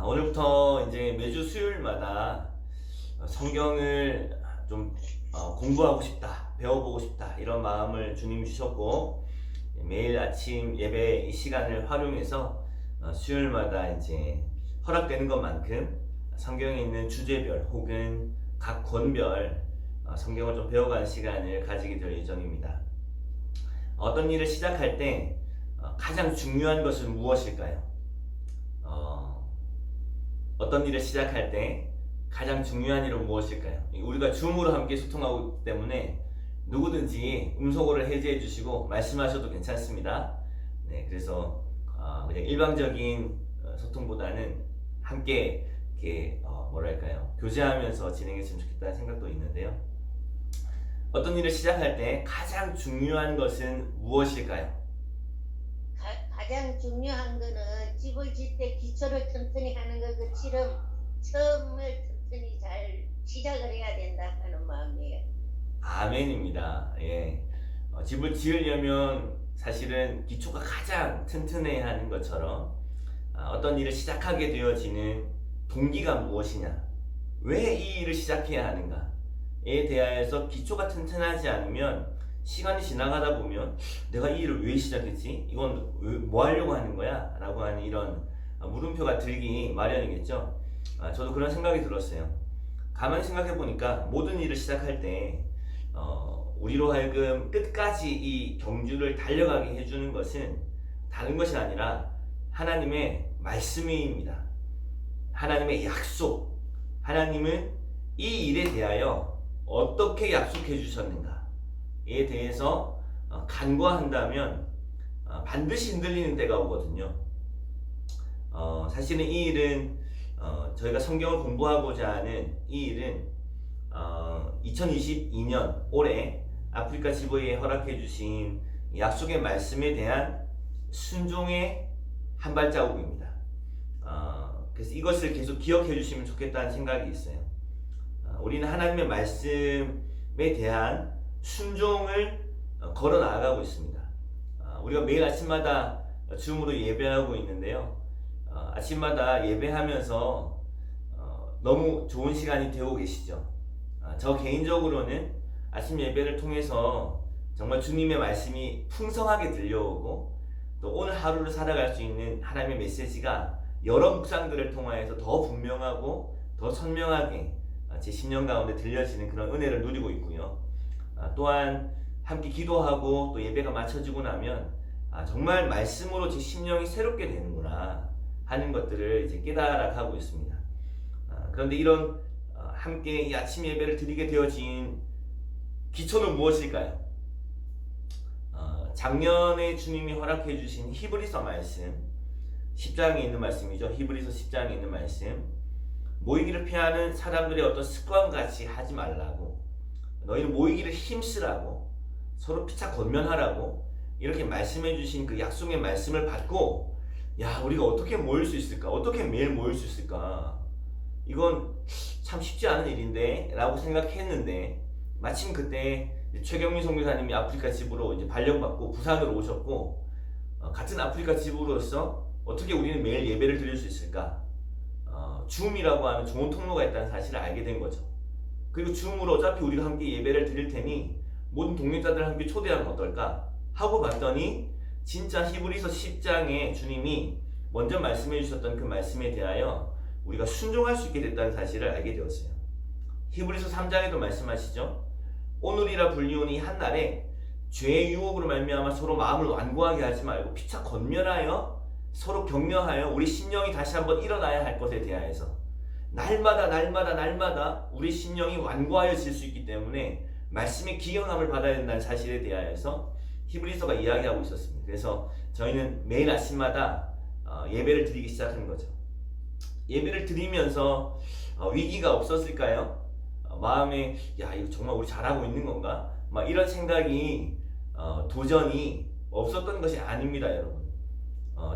오늘부터 이제 매주 수요일마다 성경을 좀 공부하고 싶다, 배워보고 싶다 이런 마음을 주님이 주셨고, 매일 아침 예배 이 시간을 활용해서 수요일마다 이제 허락되는 것만큼 성경에 있는 주제별 혹은 각 권별 성경을 좀 배워가는 시간을 가지게 될 예정입니다. 어떤 일을 시작할 때 가장 중요한 것은 무엇일까요? 어떤 일을 시작할 때 가장 중요한 일은 무엇일까요? 우리가 줌으로 함께 소통하기 때문에 누구든지 음소거를 해제해 주시고 말씀하셔도 괜찮습니다. 네, 그래서 그냥 일방적인 소통보다는 함께 이렇게 교제하면서 진행했으면 좋겠다는 생각도 있는데요. 어떤 일을 시작할 때 가장 중요한 것은 무엇일까요? 가장 중요한 거는 집을 짓 때 기초를 튼튼히 하는 것 것처럼 처음을 튼튼히 잘 시작을 해야 된다 하는 마음이에요. 아멘입니다. 예. 집을 지으려면 사실은 기초가 가장 튼튼해야 하는 것처럼 어떤 일을 시작하게 되어지는 동기가 무엇이냐, 왜 이 일을 시작해야 하는가에 대하여서 기초가 튼튼하지 않으면 시간이 지나가다 보면 내가 이 일을 왜 시작했지? 이건 뭐 하려고 하는 거야? 라고 하는 이런 물음표가 들기 마련이겠죠. 저도 그런 생각이 들었어요. 가만히 생각해 보니까 모든 일을 시작할 때 우리로 하여금 끝까지 이 경주를 달려가게 해주는 것은 다른 것이 아니라 하나님의 말씀입니다. 하나님의 약속. 하나님은 이 일에 대하여 어떻게 약속해 주셨는가에 대해서 간과한다면 반드시 흔들리는 때가 오거든요. 사실은 이 일은 저희가 성경을 공부하고자 하는 이 일은 2022년 올해 아프리카 지부에 허락해 주신 약속의 말씀에 대한 순종의 한 발자국입니다. 그래서 이것을 계속 기억해 주시면 좋겠다는 생각이 있어요. 우리는 하나님의 말씀에 대한 순종을 걸어 나가고 있습니다. 우리가 매일 아침마다 줌으로 예배하고 있는데요. 아침마다 예배하면서 너무 좋은 시간이 되고 계시죠. 저 개인적으로는 아침 예배를 통해서 정말 주님의 말씀이 풍성하게 들려오고, 또 오늘 하루를 살아갈 수 있는 하나님의 메시지가 여러 묵상들을 통하여서 더 분명하고 더 선명하게 제 심령 가운데 들려지는 그런 은혜를 누리고 있고요. 또한 함께 기도하고 또 예배가 마쳐지고 나면 정말 말씀으로 제 심령이 새롭게 되는구나 하는 것들을 이제 깨달아가고 있습니다. 그런데 이런 함께 이 아침 예배를 드리게 되어진 기초는 무엇일까요? 작년에 주님이 허락해 주신 히브리서 말씀 10장에 있는 말씀이죠. 히브리서 10장에 있는 말씀. 모이기를 피하는 사람들의 어떤 습관같이 하지 말라고, 너희는 모이기를 힘쓰라고, 서로 피차 권면하라고 이렇게 말씀해 주신 그 약속의 말씀을 받고, 우리가 어떻게 모일 수 있을까? 어떻게 매일 모일 수 있을까? 이건 참 쉽지 않은 일인데 라고 생각했는데, 마침 그때 최경민 선교사님이 아프리카 지부로 이제 발령받고 부산으로 오셨고, 같은 아프리카 지부로서 어떻게 우리는 매일 예배를 드릴 수 있을까? 줌이라고 하는 좋은 통로가 있다는 사실을 알게 된 거죠. 그리고 줌으로 어차피 우리가 함께 예배를 드릴 테니 모든 동역자들을 함께 초대하면 어떨까? 하고 봤더니 진짜 히브리서 10장에 주님이 먼저 말씀해 주셨던 그 말씀에 대하여 우리가 순종할 수 있게 됐다는 사실을 알게 되었어요. 히브리서 3장에도 말씀하시죠. 오늘이라 불리오니 한날에 죄의 유혹으로 말미암아 서로 마음을 완고하게 하지 말고 피차 권면하여 서로 격려하여 우리 심령이 다시 한번 일어나야 할 것에 대하여서 날마다 우리 심령이 완고하여질 수 있기 때문에 말씀의 기경함을 받아야 된다는 사실에 대하여서 히브리서가 이야기하고 있었습니다. 그래서 저희는 매일 아침마다 예배를 드리기 시작하는 거죠. 예배를 드리면서 위기가 없었을까요? 마음에 이거 정말 우리 잘하고 있는 건가? 막 이런 생각이 도전이 없었던 것이 아닙니다, 여러분.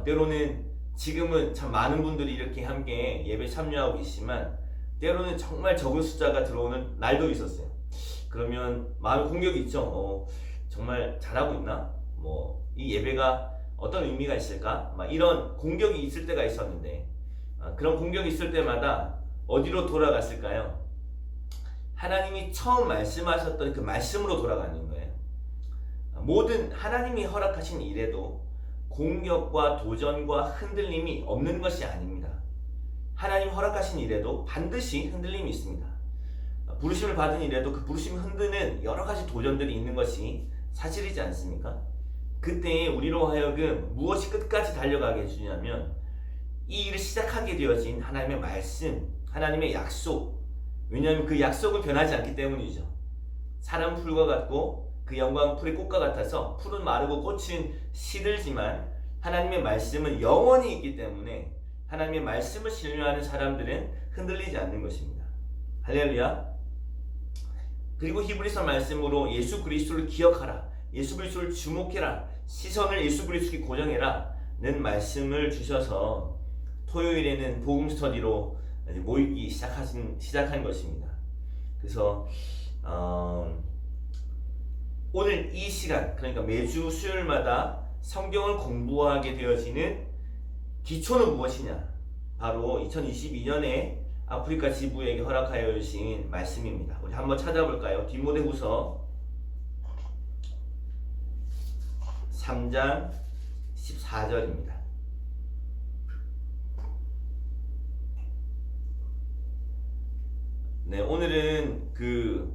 때로는 지금은 참 많은 분들이 이렇게 함께 예배 참여하고 계시지만 때로는 정말 적은 숫자가 들어오는 날도 있었어요. 그러면 마음의 공격이 있죠. 정말 잘하고 있나? 이 예배가 어떤 의미가 있을까? 막 이런 공격이 있을 때가 있었는데, 그런 공격이 있을 때마다 어디로 돌아갔을까요? 하나님이 처음 말씀하셨던 그 말씀으로 돌아가는 거예요. 모든 하나님이 허락하신 일에도 공격과 도전과 흔들림이 없는 것이 아닙니다. 하나님 허락하신 일에도 반드시 흔들림이 있습니다. 부르심을 받은 일에도 그 부르심을 흔드는 여러 가지 도전들이 있는 것이 사실이지 않습니까? 그때 우리로 하여금 무엇이 끝까지 달려가게 해주냐면 이 일을 시작하게 되어진 하나님의 말씀, 하나님의 약속. 왜냐하면 그 약속은 변하지 않기 때문이죠. 사람은 풀과 같고 그 영광은 풀의 꽃과 같아서 풀은 마르고 꽃은 시들지만 하나님의 말씀은 영원히 있기 때문에 하나님의 말씀을 신뢰하는 사람들은 흔들리지 않는 것입니다. 할렐루야. 그리고 히브리서 말씀으로 예수 그리스도를 기억하라, 예수 그리스도를 주목해라, 시선을 예수 그리스도에 고정해라 는 말씀을 주셔서 토요일에는 복음 스터디로 모이기 시작한 것입니다. 그래서 오늘 이 시간, 그러니까 매주 수요일마다 성경을 공부하게 되어지는 기초는 무엇이냐? 바로 2022년에 아프리카 지부에게 허락하여 주신 말씀입니다. 우리 한번 찾아볼까요? 디모데후서 3장 14절입니다. 네, 오늘은 그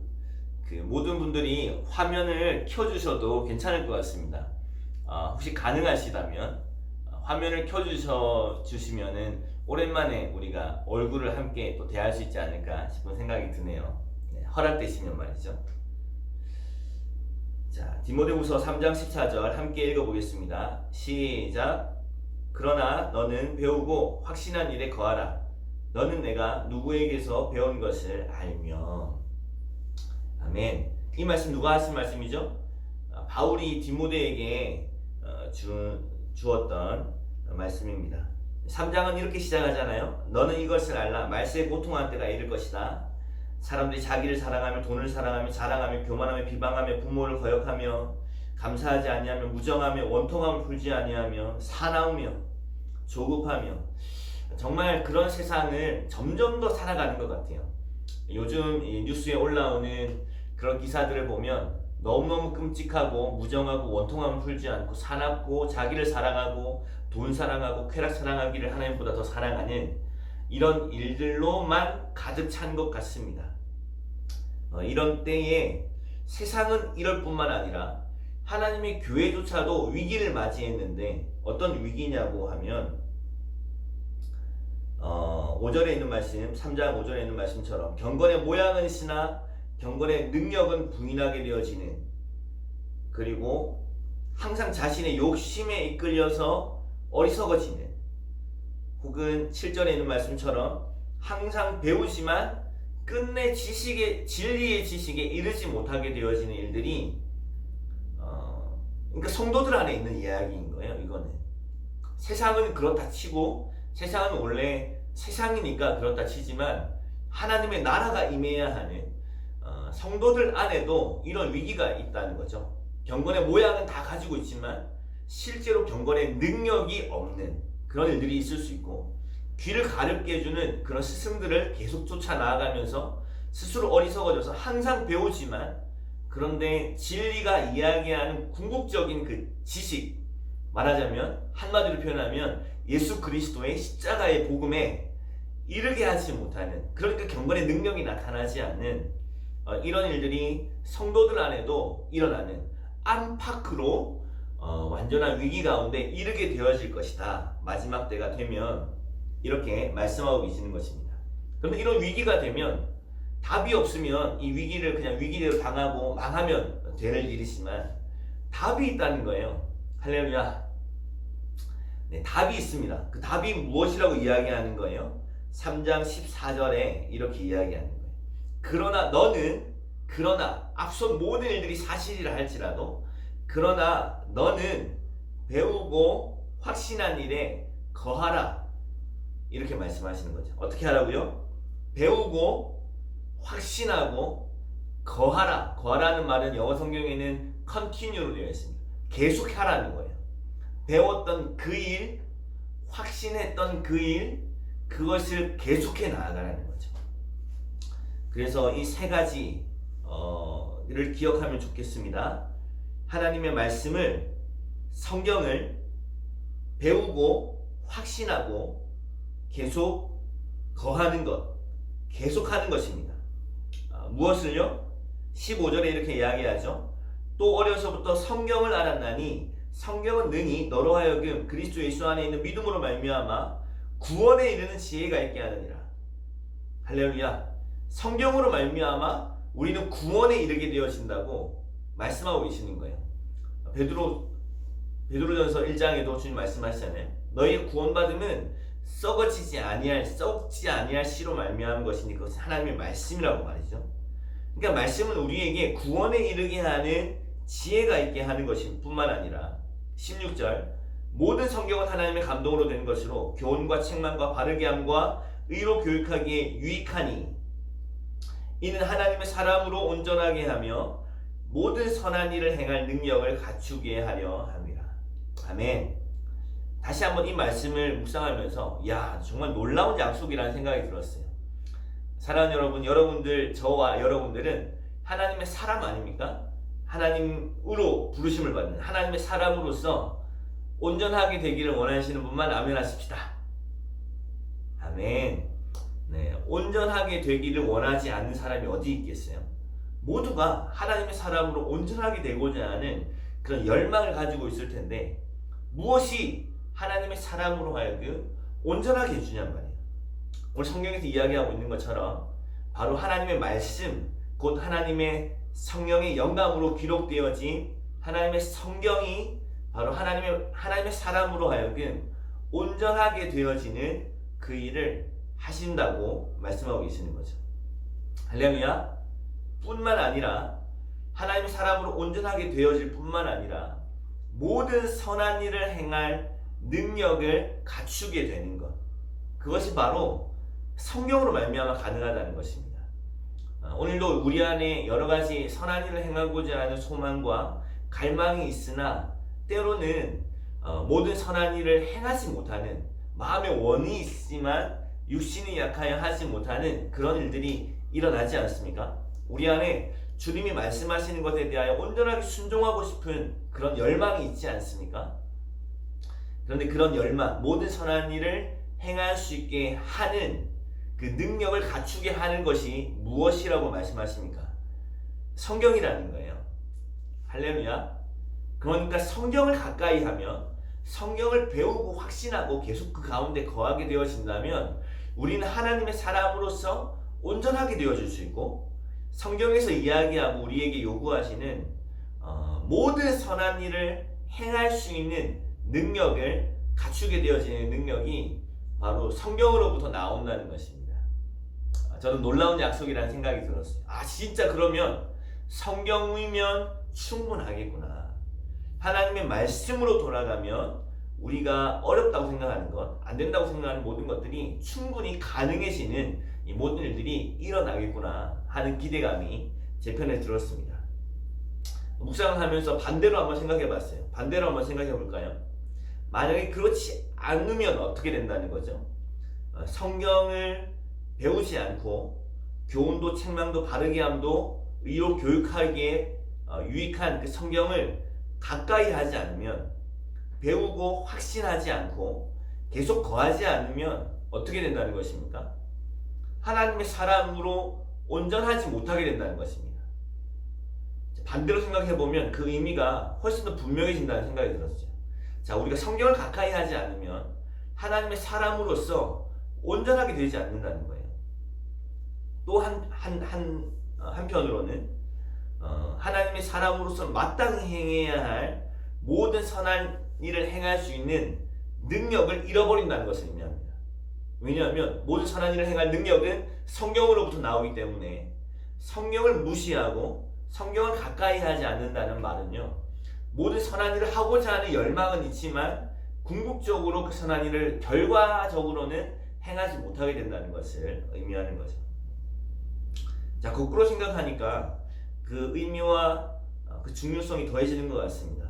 모든 분들이 화면을 켜주셔도 괜찮을 것 같습니다. 혹시 가능하시다면 화면을 켜주시면은 오랜만에 우리가 얼굴을 함께 또 대할 수 있지 않을까 싶은 생각이 드네요. 네, 허락되시면 말이죠. 자, 디모데후서 3장 14절 함께 읽어보겠습니다. 시작. 그러나 너는 배우고 확신한 일에 거하라. 너는 내가 누구에게서 배운 것을 알며. 아멘. 이 말씀 누가 하신 말씀이죠? 바울이 디모데에게 주었던 말씀입니다. 3장은 이렇게 시작하잖아요. 너는 이것을 알라. 말세에 고통할 때가 이를 것이다. 사람들이 자기를 사랑하며 돈을 사랑하며 자랑하며 교만하며 비방하며 부모를 거역하며 감사하지 아니하며 무정하며 원통함을 풀지 아니하며 사나우며 조급하며. 정말 그런 세상을 점점 더 살아가는 것 같아요. 요즘 이 뉴스에 올라오는 그런 기사들을 보면 너무너무 끔찍하고 무정하고 원통함을 풀지 않고 사납고 자기를 사랑하고 돈 사랑하고 쾌락 사랑하기를 하나님보다 더 사랑하는 이런 일들로만 가득 찬 것 같습니다. 이런 때에 세상은 이럴 뿐만 아니라 하나님의 교회조차도 위기를 맞이했는데 어떤 위기냐고 하면 5절에 있는 말씀, 3장 5절에 있는 말씀처럼 경건의 모양은 있으나 경건의 능력은 부인하게 되어지는, 그리고 항상 자신의 욕심에 이끌려서 어리석어지는, 혹은 7절에 있는 말씀처럼 항상 배우지만 끝내 진리의 지식에 이르지 못하게 되어지는 일들이 그러니까 성도들 안에 있는 이야기인 거예요. 이거는 세상은 그렇다 치고, 세상은 원래 세상이니까 그렇다 치지만 하나님의 나라가 임해야 하는 성도들 안에도 이런 위기가 있다는 거죠. 경건의 모양은 다 가지고 있지만 실제로 경건의 능력이 없는 그런 일들이 있을 수 있고, 귀를 가렵게 해주는 그런 스승들을 계속 쫓아 나아가면서 스스로 어리석어져서 항상 배우지만, 그런데 진리가 이야기하는 궁극적인 그 지식, 말하자면 한마디로 표현하면 예수 그리스도의 십자가의 복음에 이르게 하지 못하는, 그러니까 경건의 능력이 나타나지 않는 이런 일들이 성도들 안에도 일어나는 안팎으로 완전한 위기 가운데 이르게 되어질 것이다. 마지막 때가 되면 이렇게 말씀하고 계시는 것입니다. 그런데 이런 위기가 되면 답이 없으면 이 위기를 그냥 위기대로 당하고 망하면 될 일이지만 답이 있다는 거예요. 할렐루야. 네, 답이 있습니다. 그 답이 무엇이라고 이야기하는 거예요? 3장 14절에 이렇게 이야기하는 거예요. 그러나 앞선 모든 일들이 사실이라 할지라도 그러나 너는 배우고 확신한 일에 거하라. 이렇게 말씀하시는 거죠. 어떻게 하라고요? 배우고 확신하고 거하라. 거하라는 말은 영어 성경에는 continue로 되어 있습니다. 계속 하라는 거예요. 배웠던 그 일, 확신했던 그 일, 그것을 계속해 나아가라는 거죠. 그래서 이 세 가지를 기억하면 좋겠습니다. 하나님의 말씀을, 성경을 배우고 확신하고 계속 거하는 것, 계속하는 것입니다. 무엇을요? 15절에 이렇게 이야기하죠. 또 어려서부터 성경을 알았나니 성경은 능히 너로 하여금 그리스도 예수 안에 있는 믿음으로 말미암아 구원에 이르는 지혜가 있게 하느니라. 할렐루야. 성경으로 말미암아 우리는 구원에 이르게 되어진다고 말씀하고 계시는 거예요. 베드로전서 1장에도 주님 말씀하시잖아요. 너희의 구원받음은 썩지 아니할 씨로 말미암은 것이니 그것은 하나님의 말씀이라고 말이죠. 그러니까 말씀은 우리에게 구원에 이르게 하는 지혜가 있게 하는 것일 뿐만 아니라 16절 모든 성경은 하나님의 감동으로 된 것으로 교훈과 책망과 바르게 함과 의로 교육하기에 유익하니 이는 하나님의 사람으로 온전하게 하며 모든 선한 일을 행할 능력을 갖추게 하려 함이라. 아멘. 다시 한번 이 말씀을 묵상하면서 정말 놀라운 약속이라는 생각이 들었어요. 사랑하는 여러분, 저와 여러분들은 하나님의 사람 아닙니까? 하나님으로 부르심을 받는 하나님의 사람으로서 온전하게 되기를 원하시는 분만 아멘 하십시다. 아멘. 네, 온전하게 되기를 원하지 않는 사람이 어디 있겠어요? 모두가 하나님의 사람으로 온전하게 되고자 하는 그런 열망을 가지고 있을 텐데 무엇이 하나님의 사람으로 하여금 온전하게 해주냔 말이에요. 오늘 성경에서 이야기하고 있는 것처럼 바로 하나님의 말씀, 곧 하나님의 성령의 영감으로 기록되어진 하나님의 성경이 바로 하나님의 사람으로 하여금 온전하게 되어지는 그 일을 하신다고 말씀하고 계시는 거죠. 할렐루야. 뿐만 아니라 하나님의 사람으로 온전하게 되어질 뿐만 아니라 모든 선한 일을 행할 능력을 갖추게 되는 것, 그것이 바로 성경으로 말미암아 가능하다는 것입니다. 오늘도 우리 안에 여러 가지 선한 일을 행하고자 하는 소망과 갈망이 있으나 때로는 모든 선한 일을 행하지 못하는 마음의 원이 있지만 육신이 약하여 하지 못하는 그런 일들이 일어나지 않습니까? 우리 안에 주님이 말씀하시는 것에 대하여 온전하게 순종하고 싶은 그런 열망이 있지 않습니까? 그런데 그런 열망, 모든 선한 일을 행할 수 있게 하는 그 능력을 갖추게 하는 것이 무엇이라고 말씀하십니까? 성경이라는 거예요. 할렐루야. 그러니까 성경을 가까이 하면, 성경을 배우고 확신하고 계속 그 가운데 거하게 되어진다면 우리는 하나님의 사람으로서 온전하게 되어질 수 있고, 성경에서 이야기하고 우리에게 요구하시는 모든 선한 일을 행할 수 있는 능력을 갖추게 되어지는 능력이 바로 성경으로부터 나온다는 것입니다. 저는 놀라운 약속이라는 생각이 들었어요. 진짜 그러면 성경이면 충분하겠구나. 하나님의 말씀으로 돌아가면 우리가 어렵다고 생각하는 것, 안 된다고 생각하는 모든 것들이 충분히 가능해지는 이 모든 일들이 일어나겠구나 하는 기대감이 제 편에 들었습니다. 묵상을 하면서 반대로 한번 생각해 봤어요. 반대로 한번 생각해 볼까요? 만약에 그렇지 않으면 어떻게 된다는 거죠? 성경을 배우지 않고 교훈도 책망도 바르게 함도 의로 교육하기에 유익한 그 성경을 가까이 하지 않으면, 배우고 확신하지 않고 계속 거하지 않으면 어떻게 된다는 것입니까? 하나님의 사람으로 온전하지 못하게 된다는 것입니다. 반대로 생각해보면 그 의미가 훨씬 더 분명해진다는 생각이 들었어요. 우리가 성경을 가까이 하지 않으면 하나님의 사람으로서 온전하게 되지 않는다는 거예요. 또 한편으로는 하나님의 사람으로서 마땅히 행해야 할 모든 선한 일을 행할 수 있는 능력을 잃어버린다는 것을 의미합니다. 왜냐하면 모든 선한 일을 행할 능력은 성경으로부터 나오기 때문에 성경을 무시하고 성경을 가까이 하지 않는다는 말은요, 모든 선한 일을 하고자 하는 열망은 있지만 궁극적으로 그 선한 일을 결과적으로는 행하지 못하게 된다는 것을 의미하는 거죠. 거꾸로 생각하니까 그 의미와 그 중요성이 더해지는 것 같습니다.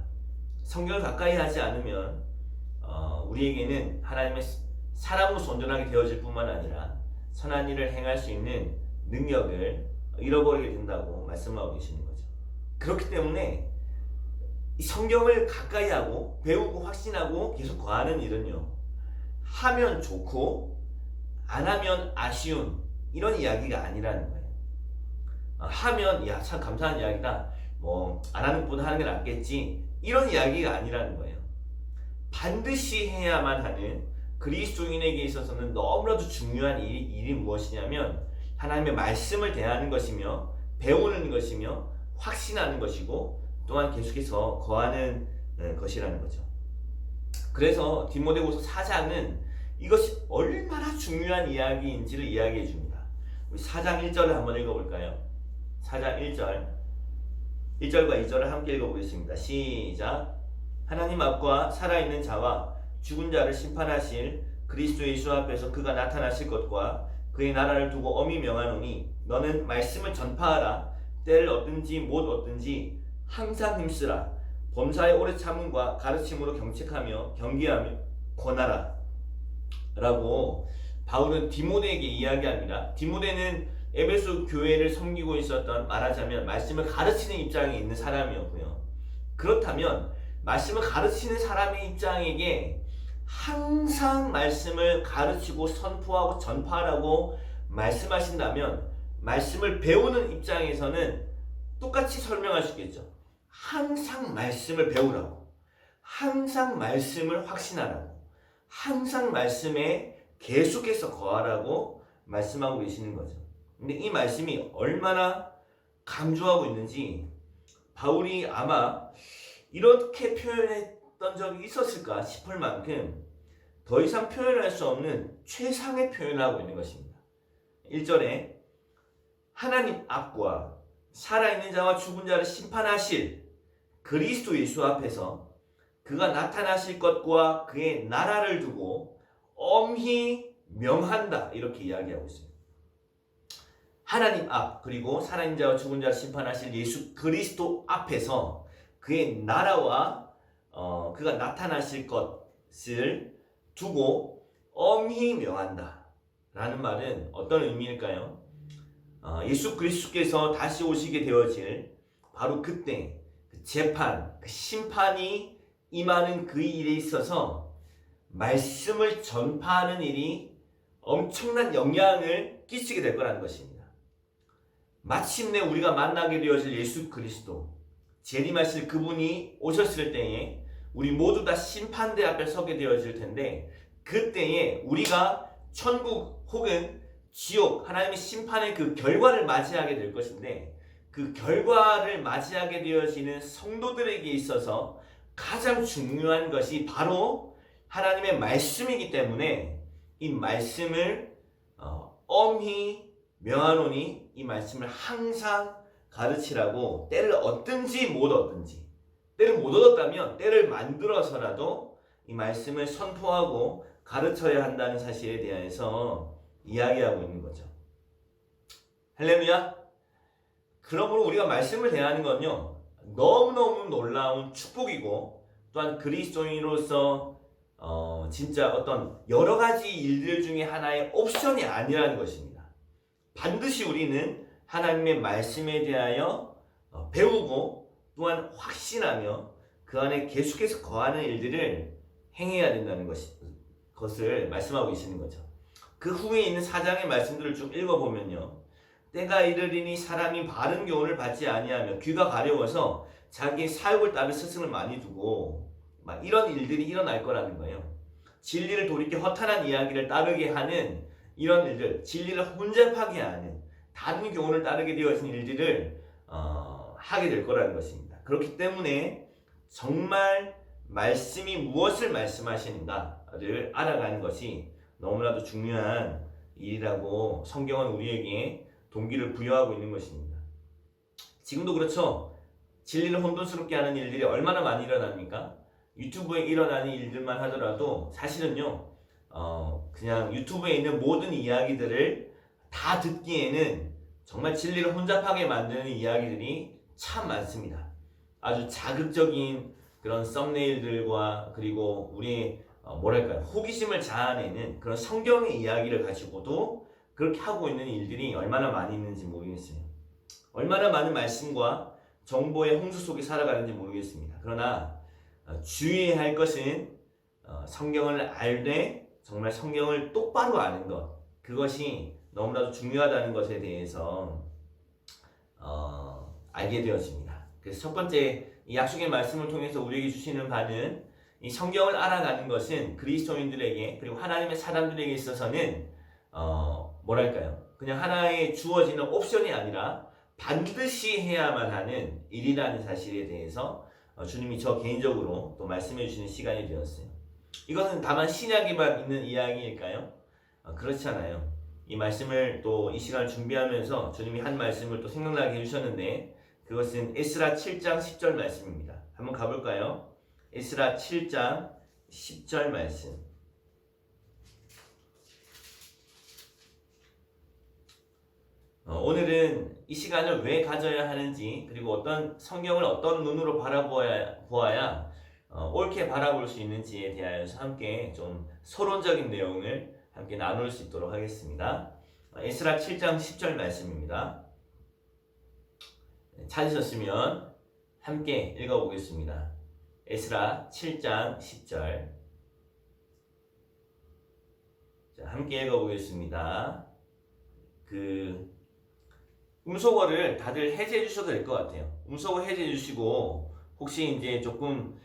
성경을 가까이 하지 않으면 우리에게는 하나님의 사람으로서 온전하게 되어질 뿐만 아니라 선한 일을 행할 수 있는 능력을 잃어버리게 된다고 말씀하고 계시는 거죠. 그렇기 때문에 이 성경을 가까이 하고 배우고 확신하고 계속 거하는 일은요, 하면 좋고 안 하면 아쉬운 이런 이야기가 아니라는 거예요. 하면 야 참 감사한 이야기다, 뭐 안 하는 것보다 하는 게 낫겠지, 이런 이야기가 아니라는 거예요. 반드시 해야만 하는 그리스도인에게 있어서는 너무나도 중요한 일이 무엇이냐면 하나님의 말씀을 대하는 것이며 배우는 것이며 확신하는 것이고 또한 계속해서 거하는 것이라는 거죠. 그래서 디모데후서 4장은 이것이 얼마나 중요한 이야기인지를 이야기해 줍니다. 우리 4장 1절을 한번 읽어볼까요? 4장 1절과 2절을 함께 읽어보겠습니다. 시작. 하나님 앞과 살아있는 자와 죽은 자를 심판하실 그리스도 예수 앞에서 그가 나타나실 것과 그의 나라를 두고 엄히 명하노니 너는 말씀을 전파하라. 때를 얻든지 못 얻든지 항상 힘쓰라. 범사에 오래 참음과 가르침으로 경책하며 경계하며 권하라 라고 바울은 디모데에게 이야기합니다. 디모데는 에베소 교회를 섬기고 있었던, 말하자면 말씀을 가르치는 입장에 있는 사람이었고요. 그렇다면 말씀을 가르치는 사람의 입장에게 항상 말씀을 가르치고 선포하고 전파하라고 말씀하신다면 말씀을 배우는 입장에서는 똑같이 설명할 수 있겠죠. 항상 말씀을 배우라고, 항상 말씀을 확신하라고, 항상 말씀에 계속해서 거하라고 말씀하고 계시는 거죠. 근데 이 말씀이 얼마나 강조하고 있는지 바울이 아마 이렇게 표현했던 적이 있었을까 싶을 만큼 더 이상 표현할 수 없는 최상의 표현을 하고 있는 것입니다. 1절에 하나님 앞과 살아있는 자와 죽은 자를 심판하실 그리스도 예수 앞에서 그가 나타나실 것과 그의 나라를 두고 엄히 명한다, 이렇게 이야기하고 있습니다. 하나님 앞, 그리고 살아있는 자와 죽은 자를 심판하실 예수 그리스도 앞에서 그의 나라와 그가 나타나실 것을 두고 엄히 명한다 라는 말은 어떤 의미일까요? 예수 그리스도께서 다시 오시게 되어질 바로 그때 그 재판, 그 심판이 임하는 그 일에 있어서 말씀을 전파하는 일이 엄청난 영향을 끼치게 될 거라는 것입니다. 마침내 우리가 만나게 되어질 예수 그리스도, 재림하실 그분이 오셨을 때에 우리 모두 다 심판대 앞에 서게 되어질 텐데, 그때에 우리가 천국 혹은 지옥, 하나님의 심판의 그 결과를 맞이하게 될 것인데, 그 결과를 맞이하게 되어지는 성도들에게 있어서 가장 중요한 것이 바로 하나님의 말씀이기 때문에 이 말씀을 엄히 명하노니 이 말씀을 항상 가르치라고, 때를 얻든지 못 얻든지, 때를 못 얻었다면 때를 만들어서라도 이 말씀을 선포하고 가르쳐야 한다는 사실에 대해서 이야기하고 있는 거죠. 할렐루야. 그러므로 우리가 말씀을 대하는 건요, 너무너무 놀라운 축복이고 또한 그리스도인으로서 진짜 어떤 여러 가지 일들 중에 하나의 옵션이 아니라는 것입니다. 반드시 우리는 하나님의 말씀에 대하여 배우고 또한 확신하며 그 안에 계속해서 거하는 일들을 행해야 된다는 것을 말씀하고 계시는 거죠. 그 후에 있는 4장의 말씀들을 쭉 읽어보면요, 때가 이르리니 사람이 바른 교훈을 받지 아니하며 귀가 가려워서 자기의 사욕을 따를 스승을 많이 두고, 막 이런 일들이 일어날 거라는 거예요. 진리를 돌이켜 허탄한 이야기를 따르게 하는 이런 일들, 진리를 혼잡하게 하는 다른 교훈을 따르게 되어진 일들을 하게 될 거라는 것입니다. 그렇기 때문에 정말 말씀이 무엇을 말씀하시는가를 알아가는 것이 너무나도 중요한 일이라고 성경은 우리에게 동기를 부여하고 있는 것입니다. 지금도 그렇죠. 진리를 혼돈스럽게 하는 일들이 얼마나 많이 일어납니까? 유튜브에 일어나는 일들만 하더라도 사실은요, 그냥 유튜브에 있는 모든 이야기들을 다 듣기에는 정말 진리를 혼잡하게 만드는 이야기들이 참 많습니다. 아주 자극적인 그런 썸네일들과 그리고 우리의 뭐랄까요, 호기심을 자아내는 그런 성경의 이야기를 가지고도 그렇게 하고 있는 일들이 얼마나 많이 있는지 모르겠어요. 얼마나 많은 말씀과 정보의 홍수 속에 살아가는지 모르겠습니다. 그러나 주의해야 할 것은 성경을 알되 정말 성경을 똑바로 아는 것, 그것이 너무나도 중요하다는 것에 대해서 알게 되어집니다. 그래서 첫 번째 이 약속의 말씀을 통해서 우리에게 주시는 바는 이 성경을 알아가는 것은 그리스도인들에게 그리고 하나님의 사람들에게 있어서는 뭐랄까요, 그냥 하나의 주어지는 옵션이 아니라 반드시 해야만 하는 일이라는 사실에 대해서 주님이 저 개인적으로 또 말씀해 주시는 시간이 되었어요. 이것은 다만 신약에만 있는 이야기일까요? 그렇지 않아요. 이 말씀을 또 이 시간을 준비하면서 주님이 한 말씀을 또 생각나게 해주셨는데, 그것은 에스라 7장 10절 말씀입니다. 한번 가볼까요? 에스라 7장 10절 말씀. 오늘은 이 시간을 왜 가져야 하는지, 그리고 어떤 성경을 어떤 눈으로 바라보아야 옳게 바라볼 수 있는지에 대하여서 함께 좀 서론적인 내용을 함께 나눌 수 있도록 하겠습니다. 에스라 7장 10절 말씀입니다. 찾으셨으면 함께 읽어보겠습니다. 에스라 7장 10절. 자, 함께 읽어보겠습니다. 음소거를 다들 해제해 주셔도 될 것 같아요. 음소거 해제해 주시고, 혹시 이제 조금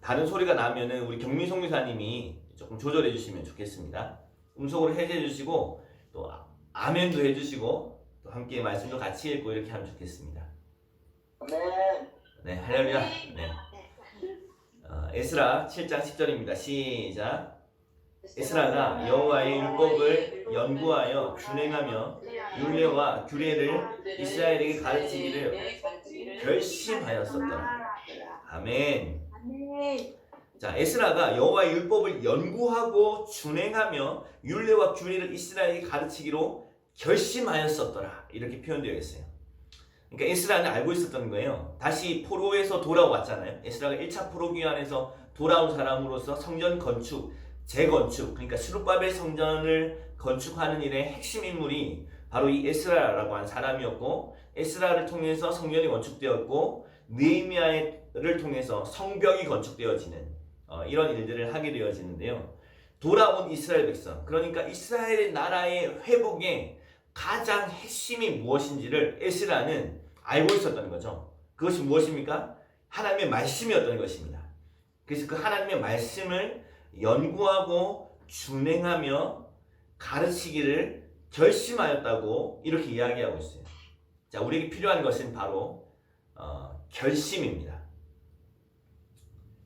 다른 소리가 나면은 우리 경민송 교사님이 조금 조절해 주시면 좋겠습니다. 음소거를 해제해 주시고, 또 아멘도 해 주시고, 또 함께 말씀도 같이 읽고 이렇게 하면 좋겠습니다. 네, 할렐루야. 네. 에스라 7장 10절입니다. 시작. 에스라가 여호와의 율법을 연구하여 준행하며 율례와 규례를 이스라엘에게 가르치기를 결심하였었더라. 아멘. 자, 에스라가 여호와의 율법을 연구하고 준행하며 율례와 규례를 이스라엘에게 가르치기로 결심하였었더라. 이렇게 표현되어 있어요. 그러니까 에스라는 알고 있었던 거예요. 다시 포로에서 돌아왔잖아요. 에스라가 1차 포로 기환에서 돌아온 사람으로서 성전 건축, 재건축, 그러니까 스룹바벨 성전을 건축하는 일의 핵심 인물이 바로 이 에스라라고 하는 사람이었고, 에스라를 통해서 성전이 건축되었고, 느헤미야를 통해서 성벽이 건축되어지는 이런 일들을 하게 되어지는데요. 돌아온 이스라엘 백성, 그러니까 이스라엘 나라의 회복의 가장 핵심이 무엇인지를 에스라는 알고 있었던 거죠. 그것이 무엇입니까? 하나님의 말씀이었던 것입니다. 그래서 그 하나님의 말씀을 연구하고 준행하며 가르치기를 결심하였다고 이렇게 이야기하고 있어요. 자, 우리에게 필요한 것은 바로 결심입니다.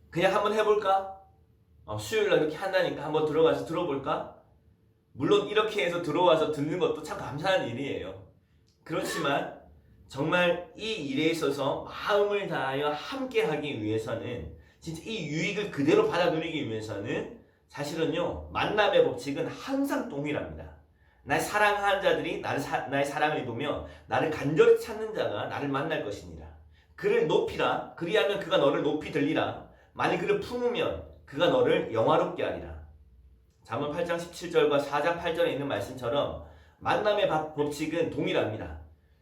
그냥 한번 해볼까? 수요일날 이렇게 한다니까 한번 들어가서 들어볼까? 물론 이렇게 해서 들어와서 듣는 것도 참 감사한 일이에요. 그렇지만 정말 이 일에 있어서 마음을 다하여 함께 하기 위해서는, 진짜 이 유익을 그대로 받아들이기 위해서는 사실은요, 만남의 법칙은 항상 동일합니다. 날 사랑하는 자들이 나의 사랑을 입으며 나를 간절히 찾는 자가 나를 만날 것이니라. 그를 높이라. 그리하면 그가 너를 높이 들리라. 만일 그를 품으면 그가 너를 영화롭게 하리라. 잠언 8장 17절과 4장 8절에 있는 말씀처럼 만남의 법칙은 동일합니다.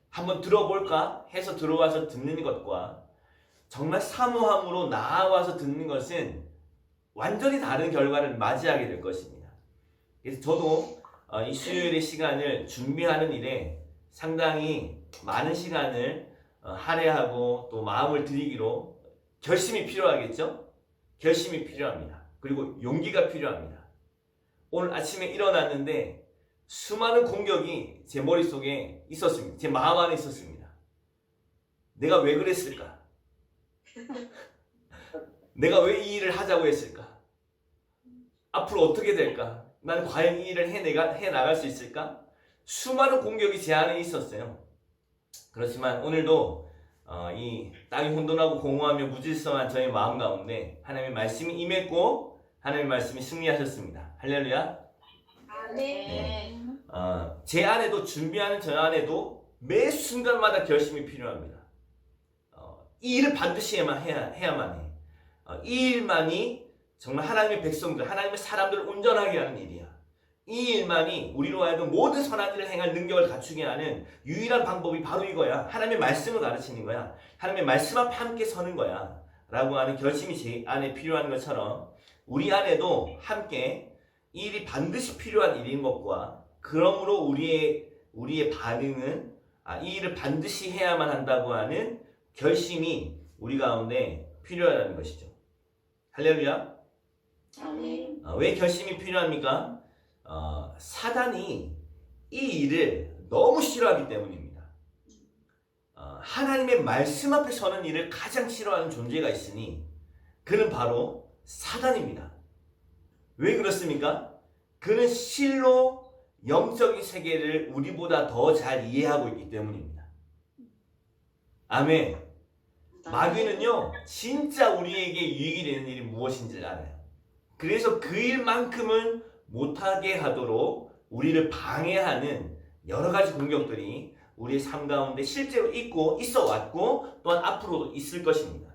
한번 들어볼까 해서 들어와서 듣는 것과 정말 사모함으로 나와서 듣는 것은 완전히 다른 결과를 맞이하게 될 것입니다. 그래서 저도 이 수요일의 시간을 준비하는 일에 상당히 많은 시간을 할애하고 또 마음을 들이기로 결심이 필요하겠죠? 결심이 필요합니다. 그리고 용기가 필요합니다. 오늘 아침에 일어났는데 수많은 공격이 제 머릿속에 있었습니다. 제 마음 안에 있었습니다. 내가 왜 그랬을까? 내가 왜 이 일을 하자고 했을까? 앞으로 어떻게 될까? 나는 과연 이 일을 해나갈 수 있을까? 수많은 공격이 제 안에 있었어요. 그렇지만 오늘도 이 땅이 혼돈하고 공허하며 무질서한 저의 마음 가운데 하나님의 말씀이 임했고 하나님의 말씀이 승리하셨습니다. 할렐루야. 네. 제 안에도, 준비하는 저 안에도 매 순간마다 결심이 필요합니다. 이 일을 반드시 해야만 해. 이 일만이 정말 하나님의 백성들, 하나님의 사람들을 온전하게 하는 일이야. 이 일만이 우리로 하여금 모든 선한 일을 행할 능력을 갖추게 하는 유일한 방법이 바로 이거야. 하나님의 말씀을 가르치는 거야. 하나님의 말씀 앞에 함께 서는 거야. 라고 하는 결심이 제 안에 필요한 것처럼 우리 안에도 함께 이 일이 반드시 필요한 일인 것과 그러므로 우리의 반응은 이 일을 반드시 해야만 한다고 하는 결심이 우리 가운데 필요하다는 것이죠. 할렐루야. 아멘. 왜 결심이 필요합니까? 사단이 이 일을 너무 싫어하기 때문입니다. 하나님의 말씀 앞에 서는 일을 가장 싫어하는 존재가 있으니 그는 바로 사단입니다. 왜 그렇습니까? 그는 실로 영적인 세계를 우리보다 더 잘 이해하고 있기 때문입니다. 아멘. 마귀는요, 진짜 우리에게 유익이 되는 일이 무엇인지 알아요. 그래서 그 일만큼은 못하게 하도록 우리를 방해하는 여러 가지 공격들이 우리의 삶 가운데 실제로 있어 왔고 또한 앞으로도 있을 것입니다.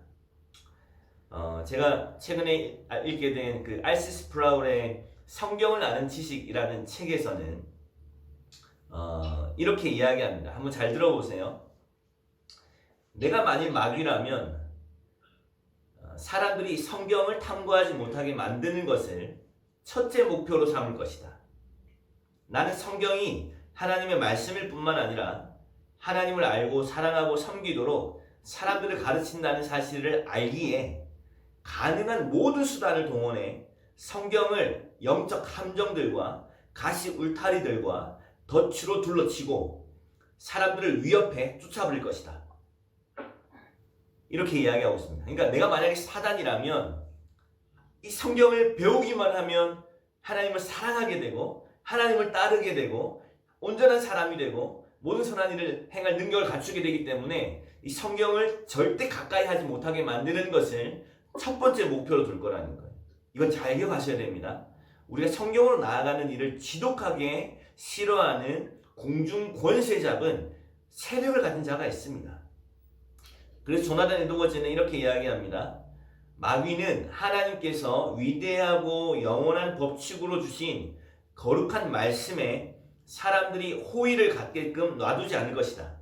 제가 최근에 읽게 된 그 알시 스프라울의 성경을 아는 지식이라는 책에서는 이렇게 이야기합니다. 한번 잘 들어보세요. 내가 만일 마귀라면 사람들이 성경을 탐구하지 못하게 만드는 것을 첫째 목표로 삼을 것이다. 나는 성경이 하나님의 말씀일 뿐만 아니라 하나님을 알고 사랑하고 섬기도록 사람들을 가르친다는 사실을 알기에 가능한 모든 수단을 동원해 성경을 영적 함정들과 가시 울타리들과 덫으로 둘러치고 사람들을 위협해 쫓아버릴 것이다. 이렇게 이야기하고 있습니다. 그러니까 내가 만약에 사단이라면 이 성경을 배우기만 하면 하나님을 사랑하게 되고 하나님을 따르게 되고 온전한 사람이 되고 모든 선한 일을 행할 능력을 갖추게 되기 때문에 이 성경을 절대 가까이 하지 못하게 만드는 것을 첫 번째 목표로 둘 거라는 거예요. 이건 잘 기억하셔야 됩니다. 우리가 성경으로 나아가는 일을 지독하게 싫어하는 공중 권세 잡은 세력을 가진 자가 있습니다. 그래서 조나단 에드워즈는 이렇게 이야기합니다. 마귀는 하나님께서 위대하고 영원한 법칙으로 주신 거룩한 말씀에 사람들이 호의를 갖게끔 놔두지 않을 것이다.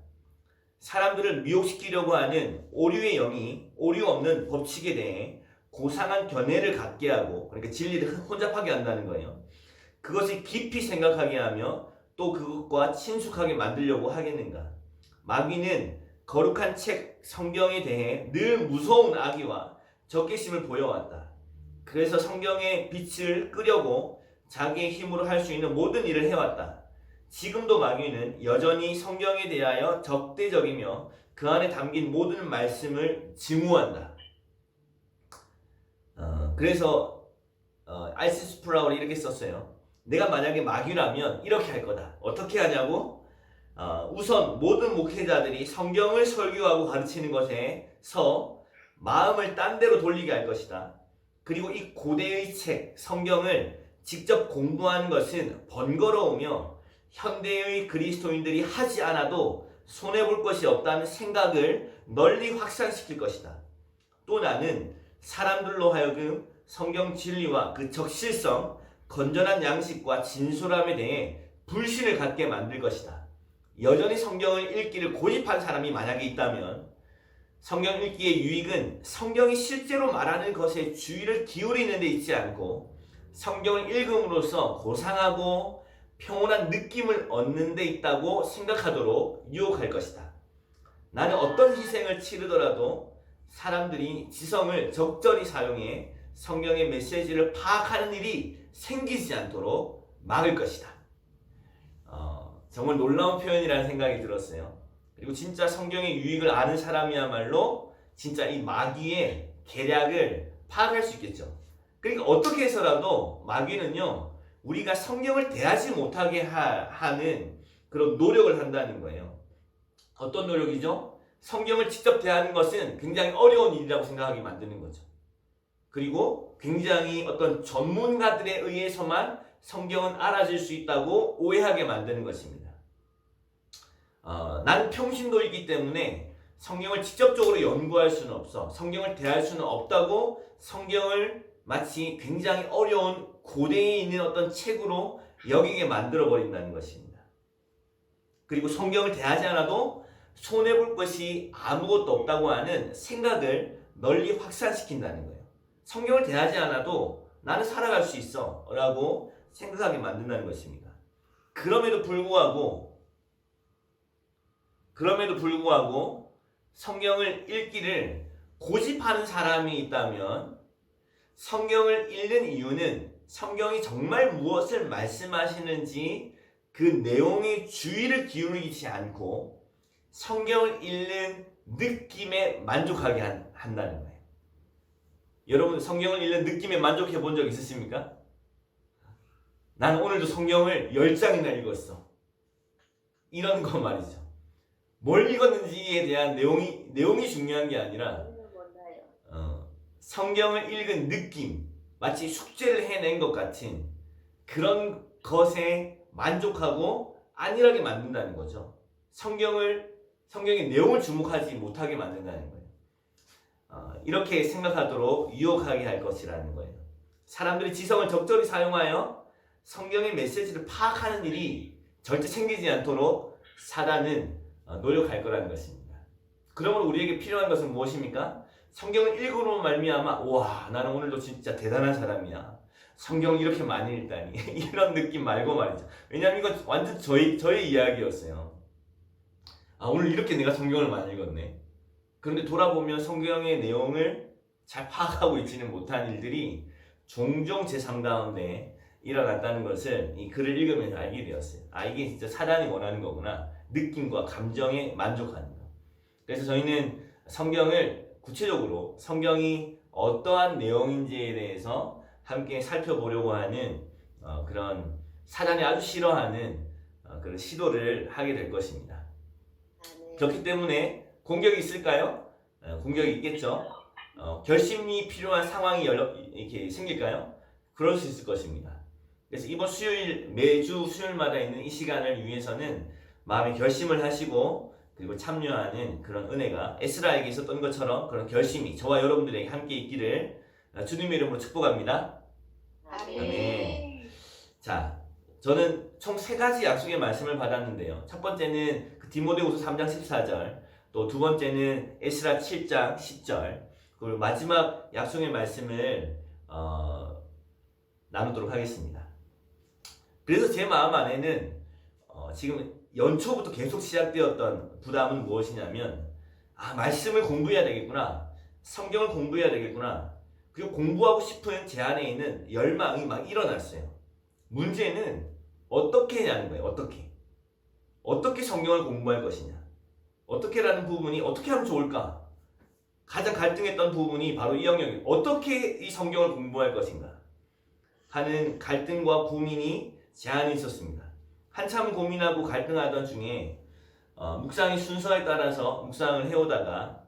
사람들을 미혹시키려고 하는 오류의 영이 오류 없는 법칙에 대해 고상한 견해를 갖게 하고, 그러니까 진리를 혼잡하게 한다는 거예요. 그것을 깊이 생각하게 하며 또 그것과 친숙하게 만들려고 하겠는가. 마귀는 거룩한 책 성경에 대해 늘 무서운 악의와 적개심을 보여왔다. 그래서 성경의 빛을 끄려고 자기의 힘으로 할 수 있는 모든 일을 해왔다. 지금도 마귀는 여전히 성경에 대하여 적대적이며 그 안에 담긴 모든 말씀을 증오한다. 그래서 알시 스프라울이 이렇게 썼어요. 내가 만약에 마귀라면 이렇게 할 거다. 어떻게 하냐고? 우선 모든 목회자들이 성경을 설교하고 가르치는 것에서 마음을 딴 데로 돌리게 할 것이다. 그리고 이 고대의 책, 성경을 직접 공부하는 것은 번거로우며 현대의 그리스도인들이 하지 않아도 손해볼 것이 없다는 생각을 널리 확산시킬 것이다. 또 나는 사람들로 하여금 성경 진리와 그 적실성, 건전한 양식과 진솔함에 대해 불신을 갖게 만들 것이다. 여전히 성경을 읽기를 고집한 사람이 만약에 있다면 성경 읽기의 유익은 성경이 실제로 말하는 것에 주의를 기울이는 데 있지 않고 성경을 읽음으로써 고상하고 평온한 느낌을 얻는 데 있다고 생각하도록 유혹할 것이다. 나는 어떤 희생을 치르더라도 사람들이 지성을 적절히 사용해 성경의 메시지를 파악하는 일이 생기지 않도록 막을 것이다. 정말 놀라운 표현이라는 생각이 들었어요. 그리고 진짜 성경의 유익을 아는 사람이야말로 진짜 이 마귀의 계략을 파악할 수 있겠죠. 그러니까 어떻게 해서라도 마귀는요, 우리가 성경을 대하지 못하게 하는 그런 노력을 한다는 거예요. 어떤 노력이죠? 성경을 직접 대하는 것은 굉장히 어려운 일이라고 생각하게 만드는 거죠. 그리고 굉장히 어떤 전문가들에 의해서만 성경은 알아질 수 있다고 오해하게 만드는 것입니다. 나는 평신도이기 때문에 성경을 직접적으로 연구할 수는 없어. 성경을 대할 수는 없다고 성경을 마치 굉장히 어려운 고대에 있는 어떤 책으로 여기게 만들어 버린다는 것입니다. 그리고 성경을 대하지 않아도 손해볼 것이 아무것도 없다고 하는 생각을 널리 확산시킨다는 거예요. 성경을 대하지 않아도 나는 살아갈 수 있어 라고 생각하게 만든다는 것입니다. 그럼에도 불구하고 성경을 읽기를 고집하는 사람이 있다면 성경을 읽는 이유는 성경이 정말 무엇을 말씀하시는지 그 내용에 주의를 기울이지 않고 성경을 읽는 느낌에 만족하게 한다는 거예요. 여러분 성경을 읽는 느낌에 만족해 본 적 있으십니까? 나는 오늘도 성경을 10장이나 읽었어. 이런 거 말이죠. 뭘 읽었는지에 대한 내용이 중요한 게 아니라 성경을 읽은 느낌, 마치 숙제를 해낸 것 같은 그런 것에 만족하고 안일하게 만든다는 거죠. 성경의 내용을 주목하지 못하게 만든다는 거예요. 이렇게 생각하도록 유혹하게 할 것이라는 거예요. 사람들이 지성을 적절히 사용하여 성경의 메시지를 파악하는 일이 절대 생기지 않도록 사단은 노력할 거라는 것입니다. 그러므로 우리에게 필요한 것은 무엇입니까? 성경을 읽으로 말미암아 와 나는 오늘도 진짜 대단한 사람이야. 성경을 이렇게 많이 읽다니 이런 느낌 말고 말이죠. 왜냐하면 이건 완전 저의 이야기였어요. 오늘 이렇게 내가 성경을 많이 읽었네. 그런데 돌아보면 성경의 내용을 잘 파악하고 있지는 못한 일들이 종종 제 삶 가운데 일어났다는 것을 이 글을 읽으면서 알게 되었어요. 이게 진짜 사단이 원하는 거구나. 느낌과 감정에 만족하는 거. 그래서 저희는 성경을 구체적으로 성경이 어떠한 내용인지에 대해서 함께 살펴보려고 하는 그런 사단이 아주 싫어하는 그런 시도를 하게 될 것입니다. 그렇기 때문에 공격이 있을까요? 공격이 있겠죠. 결심이 필요한 상황이 이렇게 생길까요? 그럴 수 있을 것입니다. 그래서 이번 매주 수요일마다 있는 이 시간을 위해서는 마음의 결심을 하시고 그리고 참여하는 그런 은혜가 에스라에게 있었던 것처럼 그런 결심이 저와 여러분들에게 함께 있기를 주님의 이름으로 축복합니다. 아멘. 자, 저는 총 3가지 약속의 말씀을 받았는데요. 첫 번째는 디모데후서 3장 14절, 또 두 번째는 에스라 7장 10절, 그리고 마지막 약속의 말씀을 나누도록 하겠습니다. 그래서 제 마음 안에는 지금 연초부터 계속 시작되었던 부담은 무엇이냐면 말씀을 공부해야 되겠구나, 성경을 공부해야 되겠구나, 그리고 공부하고 싶은 제 안에 있는 열망이 막 일어났어요. 문제는 어떻게 하냐는 거예요. 어떻게 성경을 공부할 것이냐, 어떻게라는 부분이 어떻게 하면 좋을까. 가장 갈등했던 부분이 바로 이 영역이에요. 어떻게 이 성경을 공부할 것인가 하는 갈등과 고민이 제 안에 있었습니다. 한참 고민하고 갈등하던 중에 묵상의 순서에 따라서 묵상을 해오다가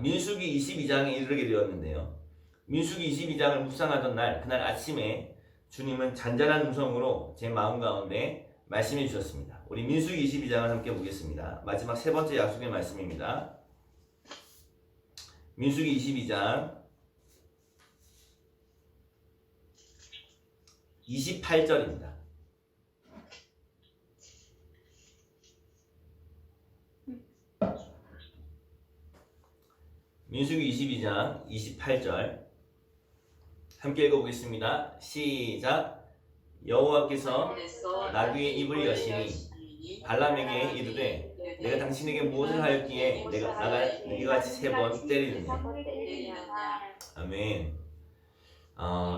민수기 22장에 이르게 되었는데요. 민수기 22장을 묵상하던 그날 아침에 주님은 잔잔한 음성으로 제 마음 가운데 말씀해 주셨습니다. 우리 민수기 22장을 함께 보겠습니다. 마지막 3번째 약속의 말씀입니다. 민수기 22장 28절입니다. 민수기 22장 28절 함께 읽어보겠습니다. 시작. 여호와께서 나귀의 입을 여시니 발람에게 이르되 내가 당신에게 무엇을 하였기에 내가 이같이 3번 때리느냐. 아멘.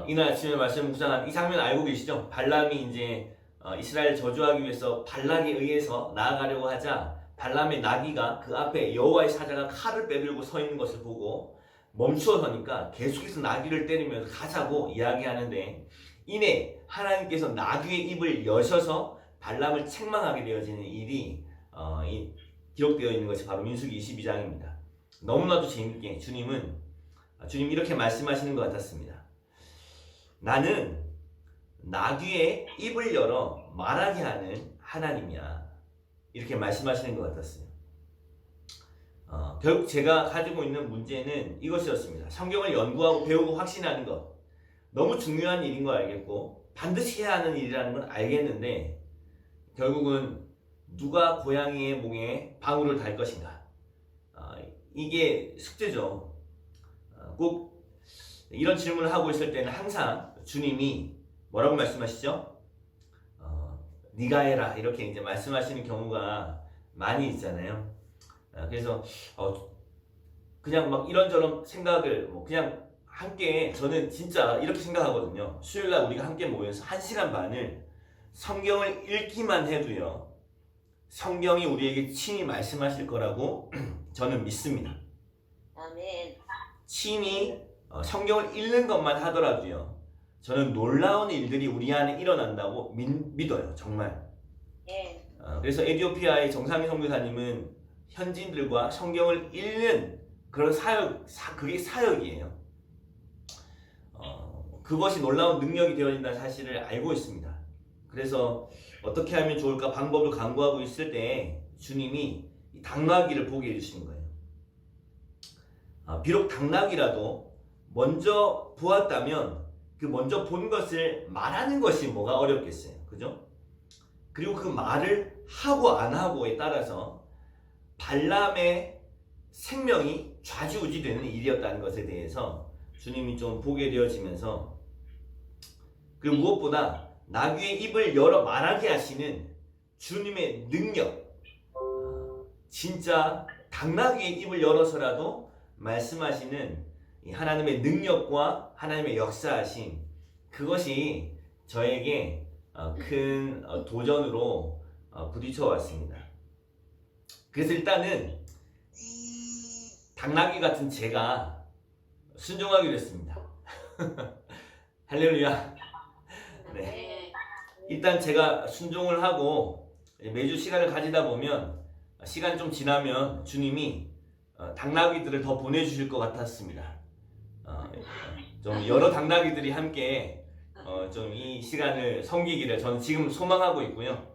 이날 아침에 말씀 묵상한 이 장면 알고 계시죠? 발람이 이제 이스라엘 저주하기 위해서 발락에 의해서 나아가려고 하자 발람의 나귀가 그 앞에 여호와의 사자가 칼을 빼들고 서 있는 것을 보고 멈추어 서니까 계속해서 나귀를 때리면서 가자고 이야기하는데 이내 하나님께서 나귀의 입을 여셔서 발람을 책망하게 되어지는 일이 기록되어 있는 것이 바로 민수기 22장입니다. 너무나도 재밌게 주님이 이렇게 말씀하시는 것 같았습니다. 나는 나귀의 입을 열어 말하게 하는 하나님이야. 이렇게 말씀하시는 것 같았어요. 결국 제가 가지고 있는 문제는 이것이었습니다. 성경을 연구하고 배우고 확신하는 것. 너무 중요한 일인 걸 알겠고 반드시 해야 하는 일이라는 건 알겠는데 결국은 누가 고양이의 목에 방울을 달 것인가? 이게 숙제죠. 꼭 이런 질문을 하고 있을 때는 항상 주님이 뭐라고 말씀하시죠? 네가 해라 이렇게 이제 말씀하시는 경우가 많이 있잖아요. 그래서 그냥 막 이런저런 생각을 뭐 그냥 함께 저는 진짜 이렇게 생각하거든요. 수요일날 우리가 함께 모여서 1시간 반을 성경을 읽기만 해도요. 성경이 우리에게 친히 말씀하실 거라고 저는 믿습니다. 아멘. 친히 성경을 읽는 것만 하더라도요. 저는 놀라운 일들이 우리 안에 일어난다고 믿어요. 정말. 예. 그래서 에티오피아의 정상희 선교사님은 현지인들과 성경을 읽는 그런 그게 사역이에요. 그것이 놀라운 능력이 되어진다는 사실을 알고 있습니다. 그래서 어떻게 하면 좋을까 방법을 강구하고 있을 때 주님이 당나귀를 보게 해주시는 거예요. 비록 당나귀라도 먼저 보았다면 그 먼저 본 것을 말하는 것이 뭐가 어렵겠어요. 그죠? 그리고 그 말을 하고 안 하고에 따라서 발람의 생명이 좌지우지 되는 일이었다는 것에 대해서 주님이 좀 보게 되어지면서 그리고 무엇보다 나귀의 입을 열어 말하게 하시는 주님의 능력, 진짜 당나귀의 입을 열어서라도 말씀하시는 이 하나님의 능력과 하나님의 역사하심, 그것이 저에게 큰 도전으로 부딪혀 왔습니다. 그래서 일단은 당나귀 같은 제가 순종하기로 했습니다. 할렐루야. 네. 일단 제가 순종을 하고 매주 시간을 가지다 보면 시간이 좀 지나면 주님이 당나귀들을 더 보내주실 것 같았습니다. 좀 여러 당나귀들이 함께 좀 이 시간을 섬기기를 저는 지금 소망하고 있고요.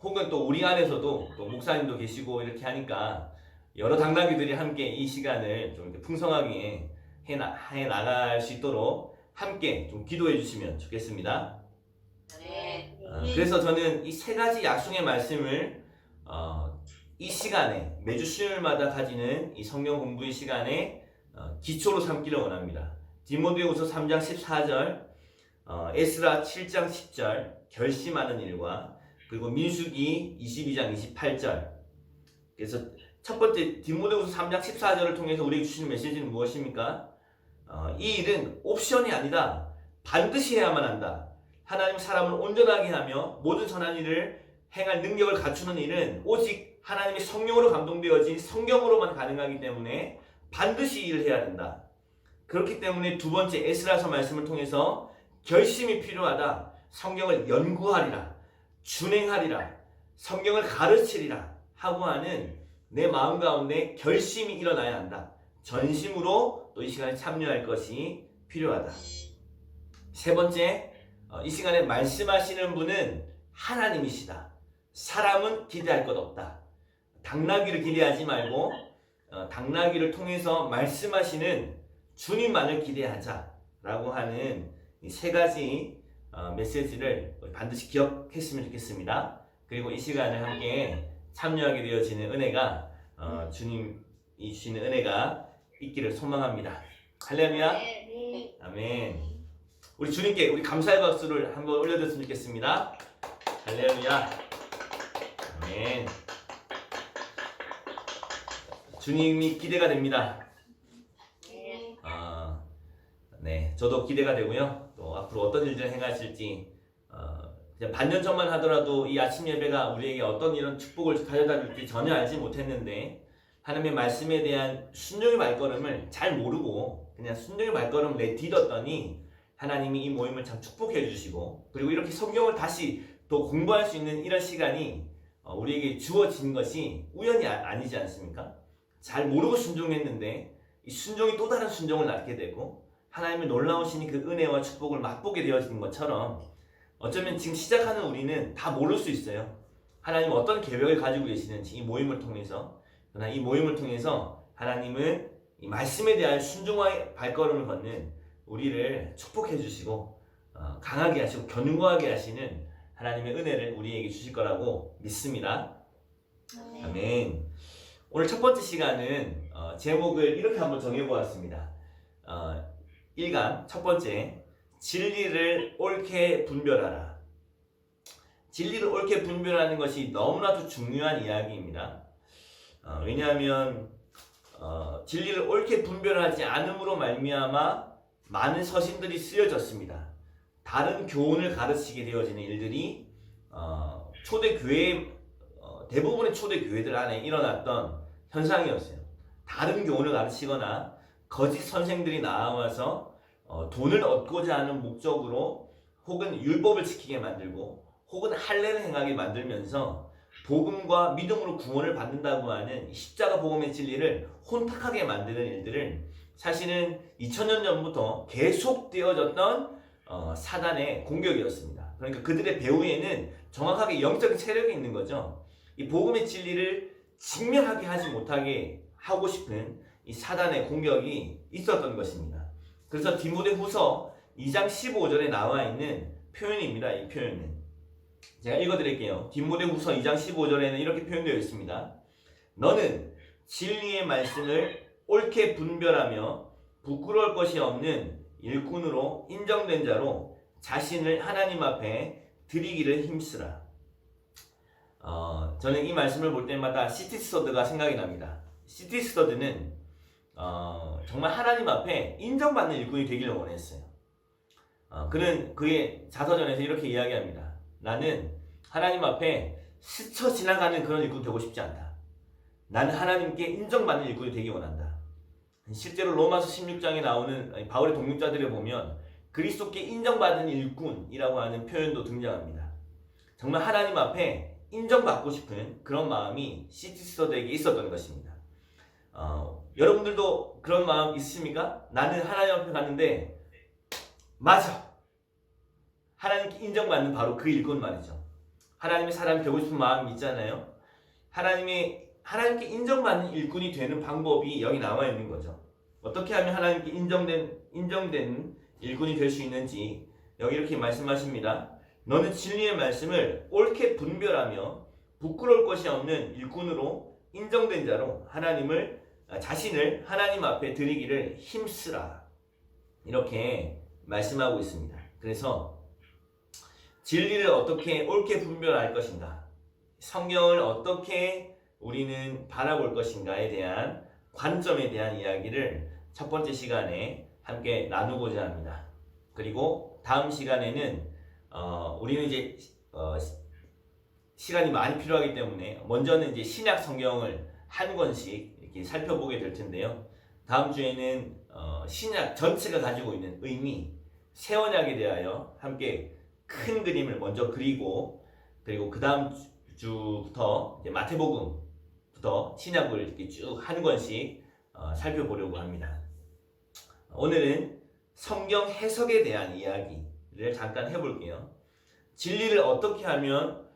혹은 또 우리 안에서도 또 목사님도 계시고 이렇게 하니까 여러 당나귀들이 함께 이 시간을 좀 이렇게 풍성하게 해 나갈 수 있도록 함께 좀 기도해 주시면 좋겠습니다. 네. 그래서 저는 이 세 가지 약속의 말씀을 이 시간에 매주 수요일마다 가지는 이 성경 공부의 시간에 기초로 삼기를 원합니다. 디모데후서 3장 14절, 에스라 7장 10절, 결심하는 일과 그리고 민수기 22장 28절. 그래서 첫 번째 디모데후서 3장 14절을 통해서 우리에게 주시는 메시지는 무엇입니까? 이 일은 옵션이 아니다. 반드시 해야만 한다. 하나님 사람을 온전하게 하며 모든 선한 일을 행할 능력을 갖추는 일은 오직 하나님의 성령으로 감동되어진 성경으로만 가능하기 때문에 반드시 일을 해야 된다. 그렇기 때문에 두 번째 에스라서 말씀을 통해서 결심이 필요하다. 성경을 연구하리라, 준행하리라, 성경을 가르치리라 하고 하는 내 마음 가운데 결심이 일어나야 한다. 전심으로 또 이 시간에 참여할 것이 필요하다. 세 번째, 이 시간에 말씀하시는 분은 하나님이시다. 사람은 기대할 것 없다. 당나귀를 기대하지 말고 당나귀를 통해서 말씀하시는 주님만을 기대하자라고 하는 이 세 가지 메시지를 반드시 기억했으면 좋겠습니다. 그리고 이 시간을 함께 참여하게 되어지는 은혜가 주님이 주시는 은혜가 있기를 소망합니다. 할렐루야. 네. 아멘. 우리 주님께 우리 감사의 박수를 한번 올려드렸으면 좋겠습니다. 할렐루야. 아멘. 주님이 기대가 됩니다. 네, 저도 기대가 되고요. 또 앞으로 어떤 일들을 행하실지 그냥 반년 전만 하더라도 이 아침 예배가 우리에게 어떤 이런 축복을 가져다 줄지 전혀 알지 못했는데 하나님의 말씀에 대한 순종의 발걸음을 잘 모르고 그냥 순종의 발걸음을 내딛었더니 하나님이 이 모임을 참 축복해 주시고 그리고 이렇게 성경을 다시 또 공부할 수 있는 이런 시간이 우리에게 주어진 것이 우연이 아니지 않습니까? 잘 모르고 순종했는데 이 순종이 또 다른 순종을 낳게 되고 하나님의 놀라우신 그 은혜와 축복을 맛보게 되어진 것처럼 어쩌면 지금 시작하는 우리는 다 모를 수 있어요. 하나님 어떤 계획을 가지고 계시는지 이 모임을 통해서 그러나 이 모임을 통해서 하나님은 이 말씀에 대한 순종의 발걸음을 걷는 우리를 축복해 주시고 강하게 하시고 견고하게 하시는 하나님의 은혜를 우리에게 주실 거라고 믿습니다. 아멘. 오늘 첫 번째 시간은 제목을 이렇게 한번 정해보았습니다. 1강 첫 번째, 진리를 옳게 분별하라. 진리를 옳게 분별하는 것이 너무나도 중요한 이야기입니다. 왜냐하면 진리를 옳게 분별하지 않음으로 말미암아 많은 서신들이 쓰여졌습니다. 다른 교훈을 가르치게 되어지는 일들이 초대교회 대부분의 초대교회들 안에 일어났던 현상이었어요. 다른 교훈을 가르치거나 거짓 선생들이 나와서 돈을 얻고자 하는 목적으로 혹은 율법을 지키게 만들고 혹은 할례를 행하게 만들면서 복음과 믿음으로 구원을 받는다고 하는 십자가 복음의 진리를 혼탁하게 만드는 일들을 사실은 2000년 전부터 계속되어졌던 사단의 공격이었습니다. 그러니까 그들의 배후에는 정확하게 영적인 세력이 있는 거죠. 이 복음의 진리를 직면하게 하지 못하게 하고 싶은 이 사단의 공격이 있었던 것입니다. 그래서 디모데후서 2장 15절에 나와 있는 표현입니다. 이 표현은 제가 읽어드릴게요. 디모데후서 2장 15절에는 이렇게 표현되어 있습니다. 너는 진리의 말씀을 옳게 분별하며 부끄러울 것이 없는 일꾼으로 인정된 자로 자신을 하나님 앞에 드리기를 힘쓰라. 저는 이 말씀을 볼 때마다 C.T. 스터드가 생각이 납니다. C.T. 스터드는 정말 하나님 앞에 인정받는 일꾼이 되기를 원했어요. 그는 그의 자서전에서 이렇게 이야기합니다. 나는 하나님 앞에 스쳐 지나가는 그런 일꾼 되고 싶지 않다. 나는 하나님께 인정받는 일꾼이 되기 원한다. 실제로 로마서 16장에 나오는 바울의 동역자들을 보면 그리스도께 인정받은 일꾼이라고 하는 표현도 등장합니다. 정말 하나님 앞에 인정받고 싶은 그런 마음이 C.T. 스터드에게 있었던 것입니다. 여러분들도 그런 마음 있으십니까? 나는 하나님 앞에 갔는데 맞아! 하나님께 인정받는 바로 그 일꾼 말이죠. 하나님의 사람이 되고 싶은 마음이 있잖아요. 하나님께 인정받는 일꾼이 되는 방법이 여기 나와 있는 거죠. 어떻게 하면 하나님께 인정된 일꾼이 될 수 있는지 여기 이렇게 말씀하십니다. 너는 진리의 말씀을 옳게 분별하며 부끄러울 것이 없는 일꾼으로 인정된 자로 자신을 하나님 앞에 드리기를 힘쓰라. 이렇게 말씀하고 있습니다. 그래서 진리를 어떻게 옳게 분별할 것인가, 성경을 어떻게 우리는 바라볼 것인가에 대한 관점에 대한 이야기를 첫 번째 시간에 함께 나누고자 합니다. 그리고 다음 시간에는 우리는 이제 시간이 많이 필요하기 때문에 먼저는 이제 신약 성경을 한 권씩 이렇게 살펴보게 될 텐데요. 다음 주에는 신약 전체가 가지고 있는 의미, 새 언약에 대하여 함께 큰 그림을 먼저 그리고 그 다음 주부터 이제 마태복음부터 신약을 이렇게 쭉 한 권씩 살펴보려고 합니다. 오늘은 성경 해석에 대한 이야기를 잠깐 해볼게요. 진리를 어떻게 하면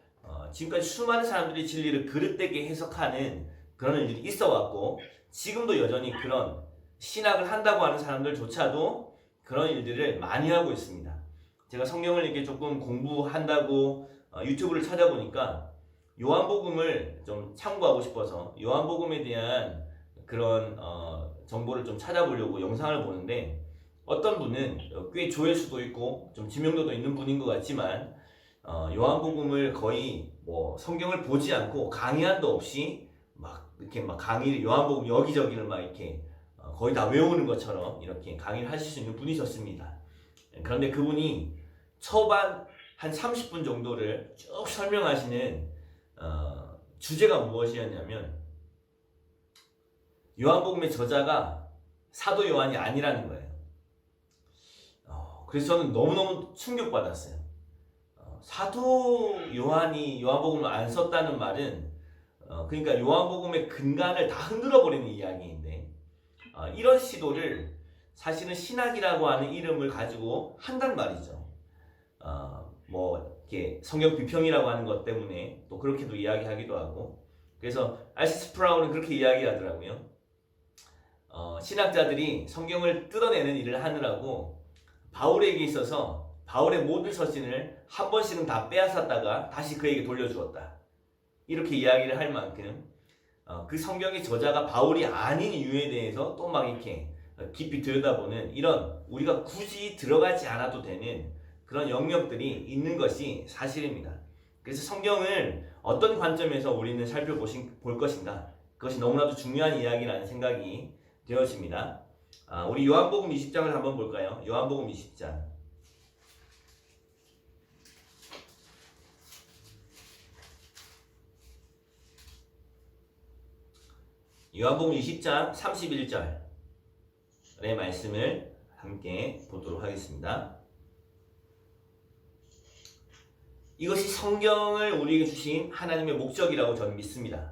지금까지 수많은 사람들이 진리를 그릇되게 해석하는 그런 일들이 있어 왔고 지금도 여전히 그런 신학을 한다고 하는 사람들조차도 그런 일들을 많이 하고 있습니다. 제가 성경을 이렇게 조금 공부한다고 유튜브를 찾아보니까 요한복음을 좀 참고하고 싶어서 요한복음에 대한 그런 정보를 좀 찾아보려고 영상을 보는데 어떤 분은 꽤 조회수도 있고 좀 지명도도 있는 분인 것 같지만 요한복음을 거의 성경을 보지 않고 강의한도 없이 이렇게 강의를 요한복음 여기저기를 이렇게 거의 다 외우는 것처럼 이렇게 강의를 하실 수 있는 분이셨습니다. 그런데 그분이 초반 한 30분 정도를 쭉 설명하시는 주제가 무엇이었냐면 요한복음의 저자가 사도 요한이 아니라는 거예요. 그래서 저는 너무너무 충격받았어요. 사도 요한이 요한복음을 안 썼다는 말은 그러니까 요한복음의 근간을 다 흔들어버리는 이야기인데 이런 시도를 사실은 신학이라고 하는 이름을 가지고 한단 말이죠. 이렇게 성경 비평이라고 하는 것 때문에 또 그렇게도 이야기하기도 하고 그래서 알시 스프라우는 그렇게 이야기하더라고요. 신학자들이 성경을 뜯어내는 일을 하느라고 바울에게 있어서 바울의 모든 서신을 한 번씩은 다 빼앗았다가 다시 그에게 돌려주었다. 이렇게 이야기를 할 만큼 그 성경의 저자가 바울이 아닌 이유에 대해서 또 막 이렇게 깊이 들여다보는 이런 우리가 굳이 들어가지 않아도 되는 그런 영역들이 있는 것이 사실입니다. 그래서 성경을 어떤 관점에서 우리는 살펴볼 것인가, 그것이 너무나도 중요한 이야기라는 생각이 되어집니다. 우리 요한복음 20장을 한번 볼까요? 요한복음 20장. 요한복음 20장 31절의 말씀을 함께 보도록 하겠습니다. 이것이 성경을 우리에게 주신 하나님의 목적이라고 저는 믿습니다.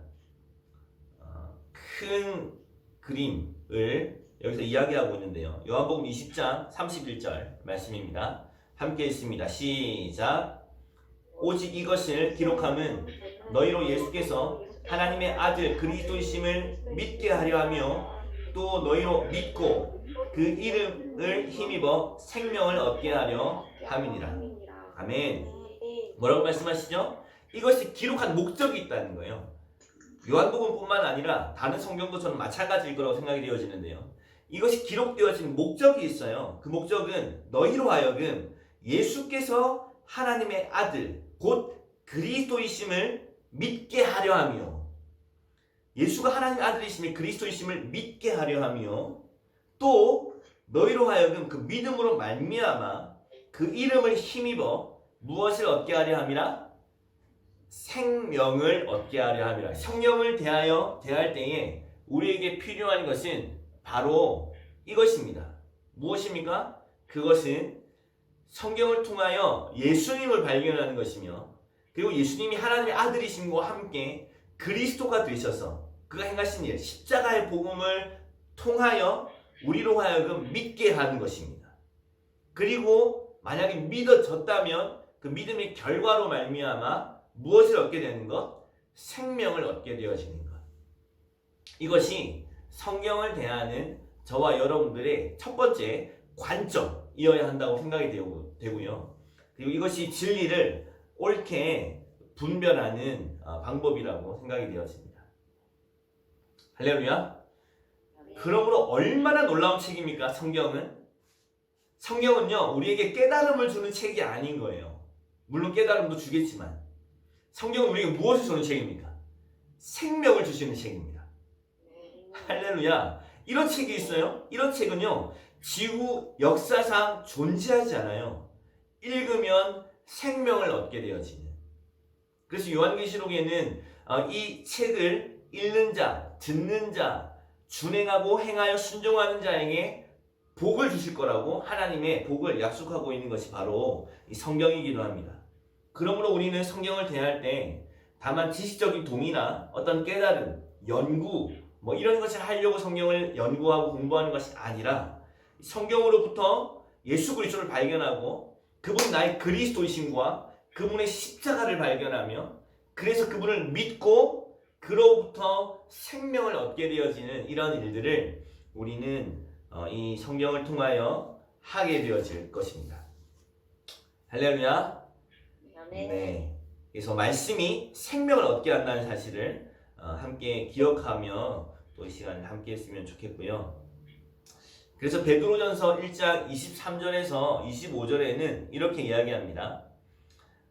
큰 그림을 여기서 이야기하고 있는데요. 요한복음 20장 31절 말씀입니다. 함께 읽습니다. 시작. 오직 이것을 기록함은 너희로 예수께서 하나님의 아들 그리스도이심을 믿게 하려 하며 또 너희로 믿고 그 이름을 힘입어 생명을 얻게 하려 함이니라. 아멘. 뭐라고 말씀하시죠? 이것이 기록한 목적이 있다는 거예요. 요한복음뿐만 아니라 다른 성경도 저는 마찬가지일 거라고 생각이 되어지는데요. 이것이 기록되어진 목적이 있어요. 그 목적은 너희로 하여금 예수께서 하나님의 아들 곧 그리스도이심을 믿게 하려 하며, 예수가 하나님의 아들이심을 그리스도이심을 믿게 하려 하며, 또 너희로 하여금 그 믿음으로 말미암아 그 이름을 힘입어 무엇을 얻게 하려 함이라? 생명을 얻게 하려 함이라. 성령을 대할 때에 우리에게 필요한 것은 바로 이것입니다. 무엇입니까? 그것은 성경을 통하여 예수님을 발견하는 것이며, 그리고 예수님이 하나님의 아들이심과 함께 그리스도가 되셔서 그가 행하신 일, 십자가의 복음을 통하여 우리로 하여금 믿게 하는 것입니다. 그리고 만약에 믿어졌다면 그 믿음의 결과로 말미암아 무엇을 얻게 되는 것? 생명을 얻게 되어지는 것. 이것이 성경을 대하는 저와 여러분들의 첫 번째 관점이어야 한다고 생각이 되고요. 그리고 이것이 진리를 옳게 분별하는 방법이라고 생각이 되어집니다. 할렐루야. 그러므로 얼마나 놀라운 책입니까? 성경은요 우리에게 깨달음을 주는 책이 아닌 거예요. 물론 깨달음도 주겠지만 성경은 우리에게 무엇을 주는 책입니까? 생명을 주시는 책입니다. 할렐루야. 이런 책이 있어요. 이런 책은요 지구 역사상 존재하지 않아요. 읽으면 생명을 얻게 되어지는. 그래서 요한계시록에는 이 책을 읽는 자, 듣는 자, 준행하고 행하여 순종하는 자에게 복을 주실 거라고 하나님의 복을 약속하고 있는 것이 바로 이 성경이기도 합니다. 그러므로 우리는 성경을 대할 때 다만 지식적인 동의나 어떤 깨달음, 연구 이런 것을 하려고 성경을 연구하고 공부하는 것이 아니라 성경으로부터 예수 그리스도를 발견하고 그분이 나의 그리스도이심과 그분의 십자가를 발견하며 그래서 그분을 믿고 그로부터 생명을 얻게 되어지는 이런 일들을 우리는 이 성경을 통하여 하게 되어질 것입니다. 할렐루야. 네. 그래서 말씀이 생명을 얻게 한다는 사실을 함께 기억하며 또 이 시간을 함께 했으면 좋겠고요. 그래서 베드로전서 1장 23절에서 25절에는 이렇게 이야기합니다.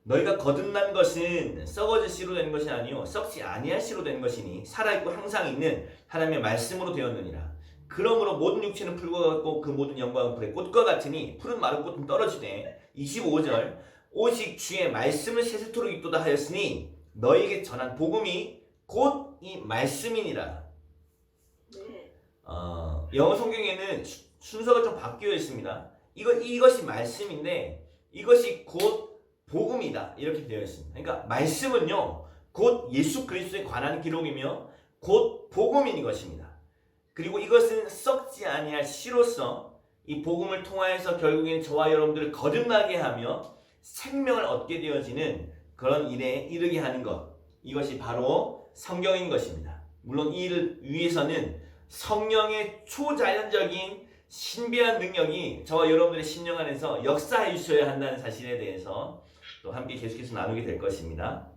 너희가 거듭난 것은 썩어질 씨로 된 것이 아니요 썩지 아니할 씨로 된 것이니 살아있고 항상 있는 하나님의 말씀으로 되었느니라. 그러므로 모든 육체는 풀과 같고 그 모든 영광은 불의 꽃과 같으니 푸른 마른 꽃은 떨어지되 25절 오직 주의 말씀을 세세토록 있도다 하였으니 너희에게 전한 복음이 곧 이 말씀이니라. 영어 성경에는 순서가 좀 바뀌어 있습니다. 이것이 말씀인데 이것이 곧 복음이다 이렇게 되어 있습니다. 그러니까 말씀은요 곧 예수 그리스도에 관한 기록이며 곧 복음인 것입니다. 그리고 이것은 썩지 아니할 씨로서 이 복음을 통하여서 결국엔 저와 여러분들을 거듭나게 하며 생명을 얻게 되어지는 그런 일에 이르게 하는 것, 이것이 바로 성경인 것입니다. 물론 이 일을 위해서는 성령의 초자연적인 신비한 능력이 저와 여러분들의 심령 안에서 역사해 주셔야 한다는 사실에 대해서 또 함께 계속해서 나누게 될 것입니다.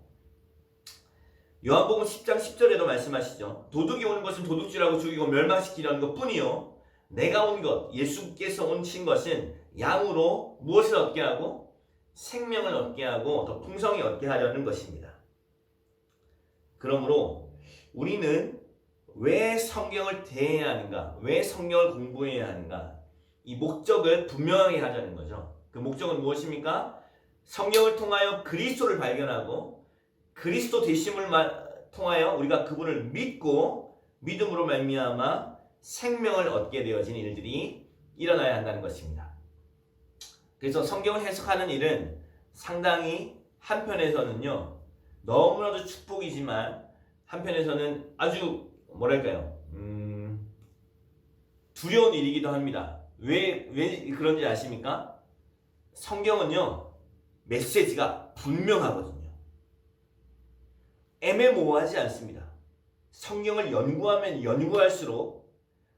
요한복음 10장 10절에도 말씀하시죠. 도둑이 오는 것은 도둑질하고 죽이고 멸망시키려는 것뿐이요 내가 온 것, 예수께서 오신 것은 양으로 무엇을 얻게 하고 생명을 얻게 하고 더 풍성히 얻게 하려는 것입니다. 그러므로 우리는 왜 성경을 대해야 하는가? 왜 성경을 공부해야 하는가? 이 목적을 분명하게 하자는 거죠. 그 목적은 무엇입니까? 성경을 통하여 그리스도를 발견하고 그리스도 되심을 통하여 우리가 그분을 믿고 믿음으로 말미암아 생명을 얻게 되어진 일들이 일어나야 한다는 것입니다. 그래서 성경을 해석하는 일은 상당히 한편에서는요 너무나도 축복이지만 한편에서는 아주 뭐랄까요 두려운 일이기도 합니다. 왜 그런지 아십니까? 성경은요 메시지가 분명하거든요. 애매모호하지 않습니다. 성경을 연구하면 연구할수록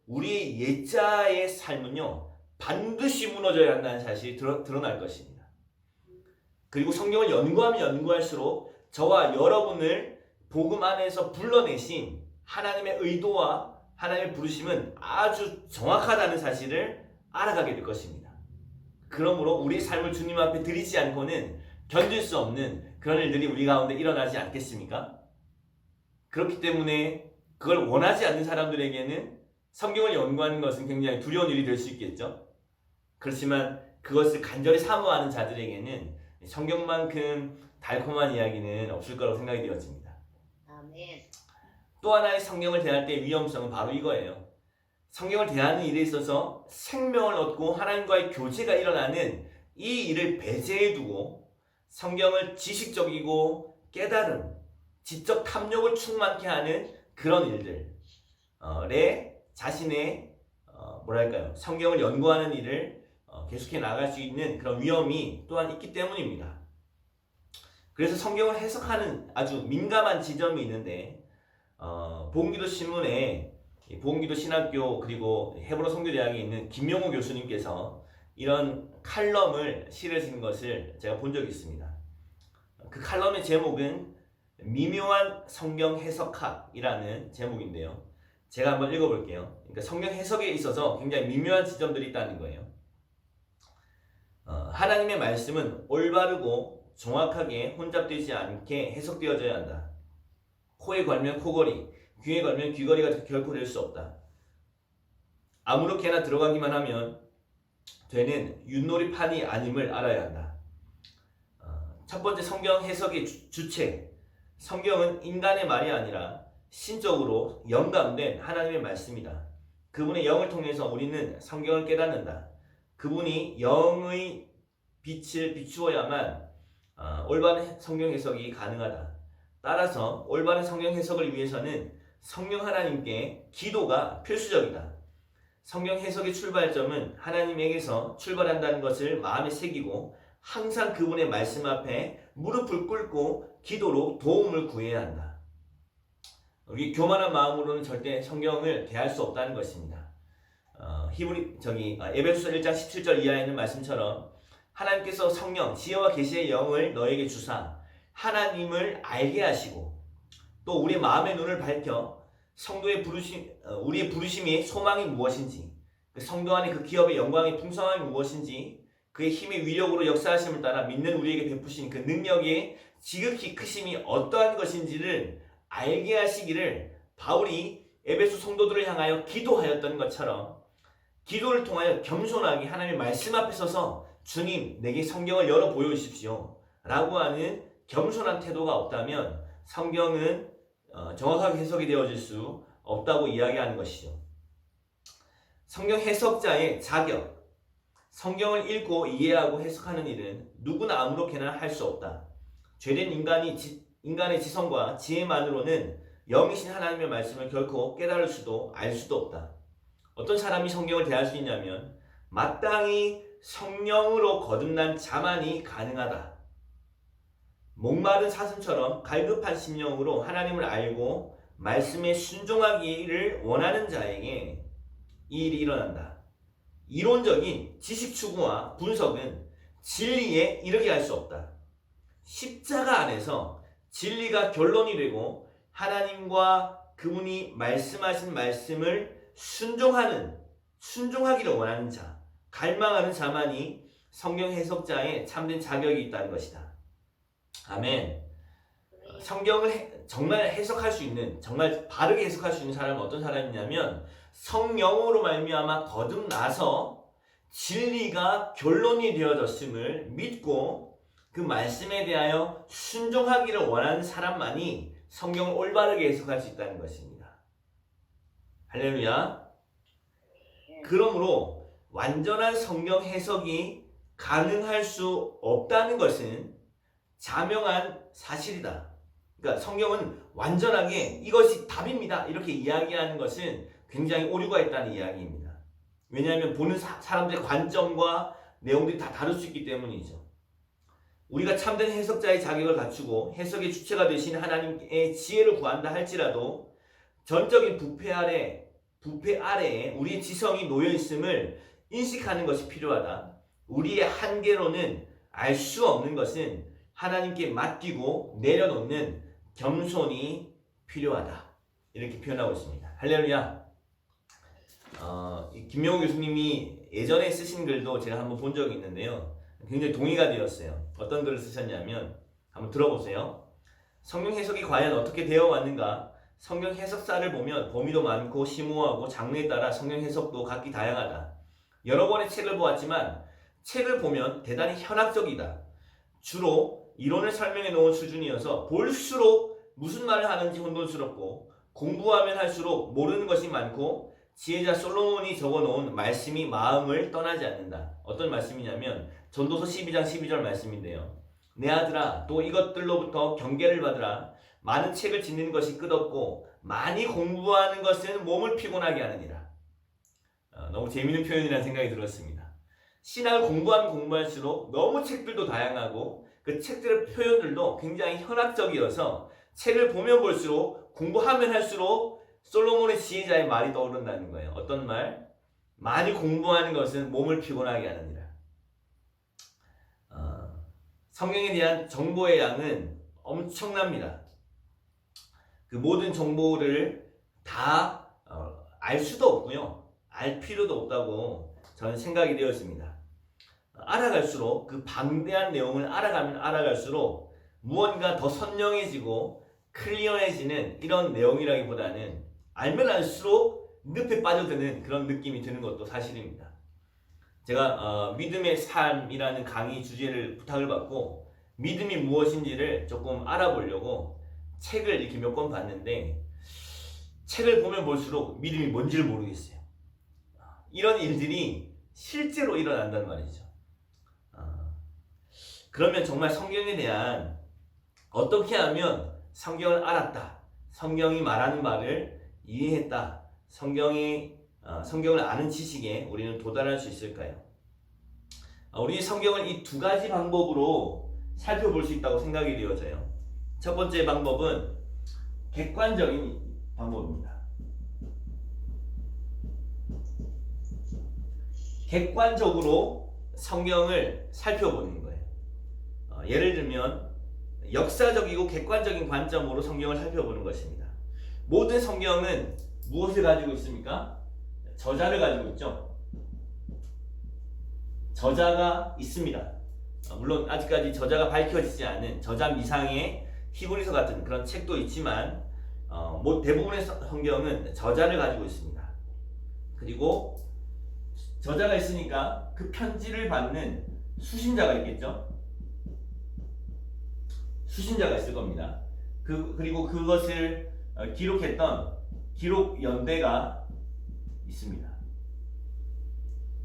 우리의 옛자의 삶은요 반드시 무너져야 한다는 사실이 드러날 것입니다. 그리고 성경을 연구하면 연구할수록 저와 여러분을 복음 안에서 불러내신 하나님의 의도와 하나님의 부르심은 아주 정확하다는 사실을 알아가게 될 것입니다. 그러므로 우리의 삶을 주님 앞에 드리지 않고는 견딜 수 없는 그런 일들이 우리 가운데 일어나지 않겠습니까? 그렇기 때문에 그걸 원하지 않는 사람들에게는 성경을 연구하는 것은 굉장히 두려운 일이 될 수 있겠죠. 그렇지만 그것을 간절히 사모하는 자들에게는 성경만큼 달콤한 이야기는 없을 거라고 생각이 되어집니다. 아멘. 또 하나의 성경을 대할 때의 위험성은 바로 이거예요. 성경을 대하는 일에 있어서 생명을 얻고 하나님과의 교제가 일어나는 이 일을 배제해두고 성경을 지식적이고 깨달음, 지적 탐욕을 충만케 하는 그런 일들에 자신의 뭐랄까요 성경을 연구하는 일을 계속해 나갈 수 있는 그런 위험이 또한 있기 때문입니다. 그래서 성경을 해석하는 아주 민감한 지점이 있는데 보험기도 신문에 보험기도 신학교 그리고 헤브로 선교대학에 있는 김명호 교수님께서 이런 칼럼을 실으신 것을 제가 본 적이 있습니다. 그 칼럼의 제목은 미묘한 성경 해석학이라는 제목인데요. 제가 한번 읽어볼게요. 그러니까 성경 해석에 있어서 굉장히 미묘한 지점들이 있다는 거예요. 하나님의 말씀은 올바르고 정확하게 혼잡되지 않게 해석되어져야 한다. 코에 걸면 코걸이, 귀에 걸면 귀걸이가 결코 될 수 없다. 아무렇게나 들어가기만 하면 되는 윷놀이판이 아님을 알아야 한다. 첫 번째 성경 해석의 주체. 성경은 인간의 말이 아니라 신적으로 영감된 하나님의 말씀이다. 그분의 영을 통해서 우리는 성경을 깨닫는다. 그분이 영의 빛을 비추어야만 올바른 성경 해석이 가능하다. 따라서 올바른 성경 해석을 위해서는 성령 하나님께 기도가 필수적이다. 성경 해석의 출발점은 하나님에게서 출발한다는 것을 마음에 새기고 항상 그분의 말씀 앞에 무릎을 꿇고 기도로 도움을 구해야 한다. 우리 교만한 마음으로는 절대 성경을 대할 수 없다는 것입니다. 에베소서 1장 17절 이하에 있는 말씀처럼 하나님께서 성령, 지혜와 계시의 영을 너에게 주사 하나님을 알게 하시고 또 우리 마음의 눈을 밝혀 성도의 우리의 부르심이 소망이 무엇인지, 그 성도 안에 그 기업의 영광의 풍성함이 무엇인지, 그의 힘의 위력으로 역사하심을 따라 믿는 우리에게 베푸신 그 능력의 지극히 크심이 어떠한 것인지를 알게 하시기를 바울이 에베소 성도들을 향하여 기도하였던 것처럼 기도를 통하여 겸손하게 하나님의 말씀 앞에 서서 주님 내게 성경을 열어 보여주십시오 라고 하는 겸손한 태도가 없다면 성경은 정확하게 해석이 되어질 수 없다고 이야기하는 것이죠. 성경 해석자의 자격. 성경을 읽고 이해하고 해석하는 일은 누구나 아무렇게나 할 수 없다. 죄된 인간의 지성과 지혜만으로는 영이신 하나님의 말씀을 결코 깨달을 수도 알 수도 없다. 어떤 사람이 성경을 대할 수 있냐면 마땅히 성령으로 거듭난 자만이 가능하다. 목마른 사슴처럼 갈급한 심령으로 하나님을 알고 말씀에 순종하기를 원하는 자에게 이 일이 일어난다. 이론적인 지식 추구와 분석은 진리에 이르게 할 수 없다. 십자가 안에서 진리가 결론이 되고 하나님과 그분이 말씀하신 말씀을 순종하기를 원하는 자, 갈망하는 자만이 성경 해석자의 참된 자격이 있다는 것이다. 아멘. 성경을 정말 해석할 수 있는, 정말 바르게 해석할 수 있는 사람은 어떤 사람이냐면 성령으로 말미암아 거듭나서 진리가 결론이 되어졌음을 믿고 그 말씀에 대하여 순종하기를 원하는 사람만이 성경을 올바르게 해석할 수 있다는 것입니다. 할렐루야. 그러므로 완전한 성경 해석이 가능할 수 없다는 것은 자명한 사실이다. 그러니까 성경은 완전하게 이것이 답입니다 이렇게 이야기하는 것은 굉장히 오류가 있다는 이야기입니다. 왜냐하면 보는 사람들의 관점과 내용들이 다 다를 수 있기 때문이죠. 우리가 참된 해석자의 자격을 갖추고 해석의 주체가 되신 하나님의 지혜를 구한다 할지라도 전적인 부패 아래에 우리의 지성이 놓여 있음을 인식하는 것이 필요하다. 우리의 한계로는 알 수 없는 것은 하나님께 맡기고 내려놓는 겸손이 필요하다. 이렇게 표현하고 있습니다. 할렐루야. 김명호 교수님이 예전에 쓰신 글도 제가 한번 본 적이 있는데요. 굉장히 동의가 되었어요. 어떤 글을 쓰셨냐면 한번 들어보세요. 성경 해석이 과연 어떻게 되어 왔는가? 성경 해석사를 보면 범위도 많고 심오하고 장르에 따라 성경 해석도 각기 다양하다. 여러 권의 책을 보았지만 책을 보면 대단히 현학적이다. 주로 이론을 설명해 놓은 수준이어서 볼수록 무슨 말을 하는지 혼돈스럽고 공부하면 할수록 모르는 것이 많고 지혜자 솔로몬이 적어놓은 말씀이 마음을 떠나지 않는다. 어떤 말씀이냐면 전도서 12장 12절 말씀인데요. 내 아들아 또 이것들로부터 경계를 받으라. 많은 책을 짓는 것이 끝없고 많이 공부하는 것은 몸을 피곤하게 하느니라. 너무 재미있는 표현이라는 생각이 들었습니다. 신학을 공부하면 공부할수록 너무 책들도 다양하고 그 책들의 표현들도 굉장히 현학적이어서 책을 보면 볼수록 공부하면 할수록 솔로몬의 지혜자의 말이 떠오른다는 거예요. 어떤 말? 많이 공부하는 것은 몸을 피곤하게 하느니라. 성경에 대한 정보의 양은 엄청납니다. 그 모든 정보를 다 알 수도 없고요. 알 필요도 없다고 저는 생각이 되었습니다. 알아갈수록 그 방대한 내용을 알아가면 알아갈수록 무언가 더 선명해지고 클리어해지는 이런 내용이라기보다는 알면 알수록 늪에 빠져드는 그런 느낌이 드는 것도 사실입니다. 제가 믿음의 삶이라는 강의 주제를 부탁을 받고 믿음이 무엇인지를 조금 알아보려고 책을 이렇게 몇 권 봤는데 책을 보면 볼수록 믿음이 뭔지를 모르겠어요. 이런 일들이 실제로 일어난단 말이죠. 그러면 정말 성경에 대한 어떻게 하면 성경을 알았다, 성경이 말하는 바를 이해했다, 성경을 아는 지식에 우리는 도달할 수 있을까요? 우리 성경을 이 두 가지 방법으로 살펴볼 수 있다고 생각이 되어져요. 첫 번째 방법은 객관적인 방법입니다. 객관적으로 성경을 살펴보는 거예요. 예를 들면 역사적이고 객관적인 관점으로 성경을 살펴보는 것입니다. 모든 성경은 무엇을 가지고 있습니까? 저자를 가지고 있죠. 저자가 있습니다. 물론 아직까지 저자가 밝혀지지 않은 저자 미상의 히브리서 같은 그런 책도 있지만 대부분의 성경은 저자를 가지고 있습니다. 그리고 저자가 있으니까 그 편지를 받는 수신자가 있겠죠. 수신자가 있을 겁니다. 그리고 그것을 기록했던 기록 연대가 있습니다.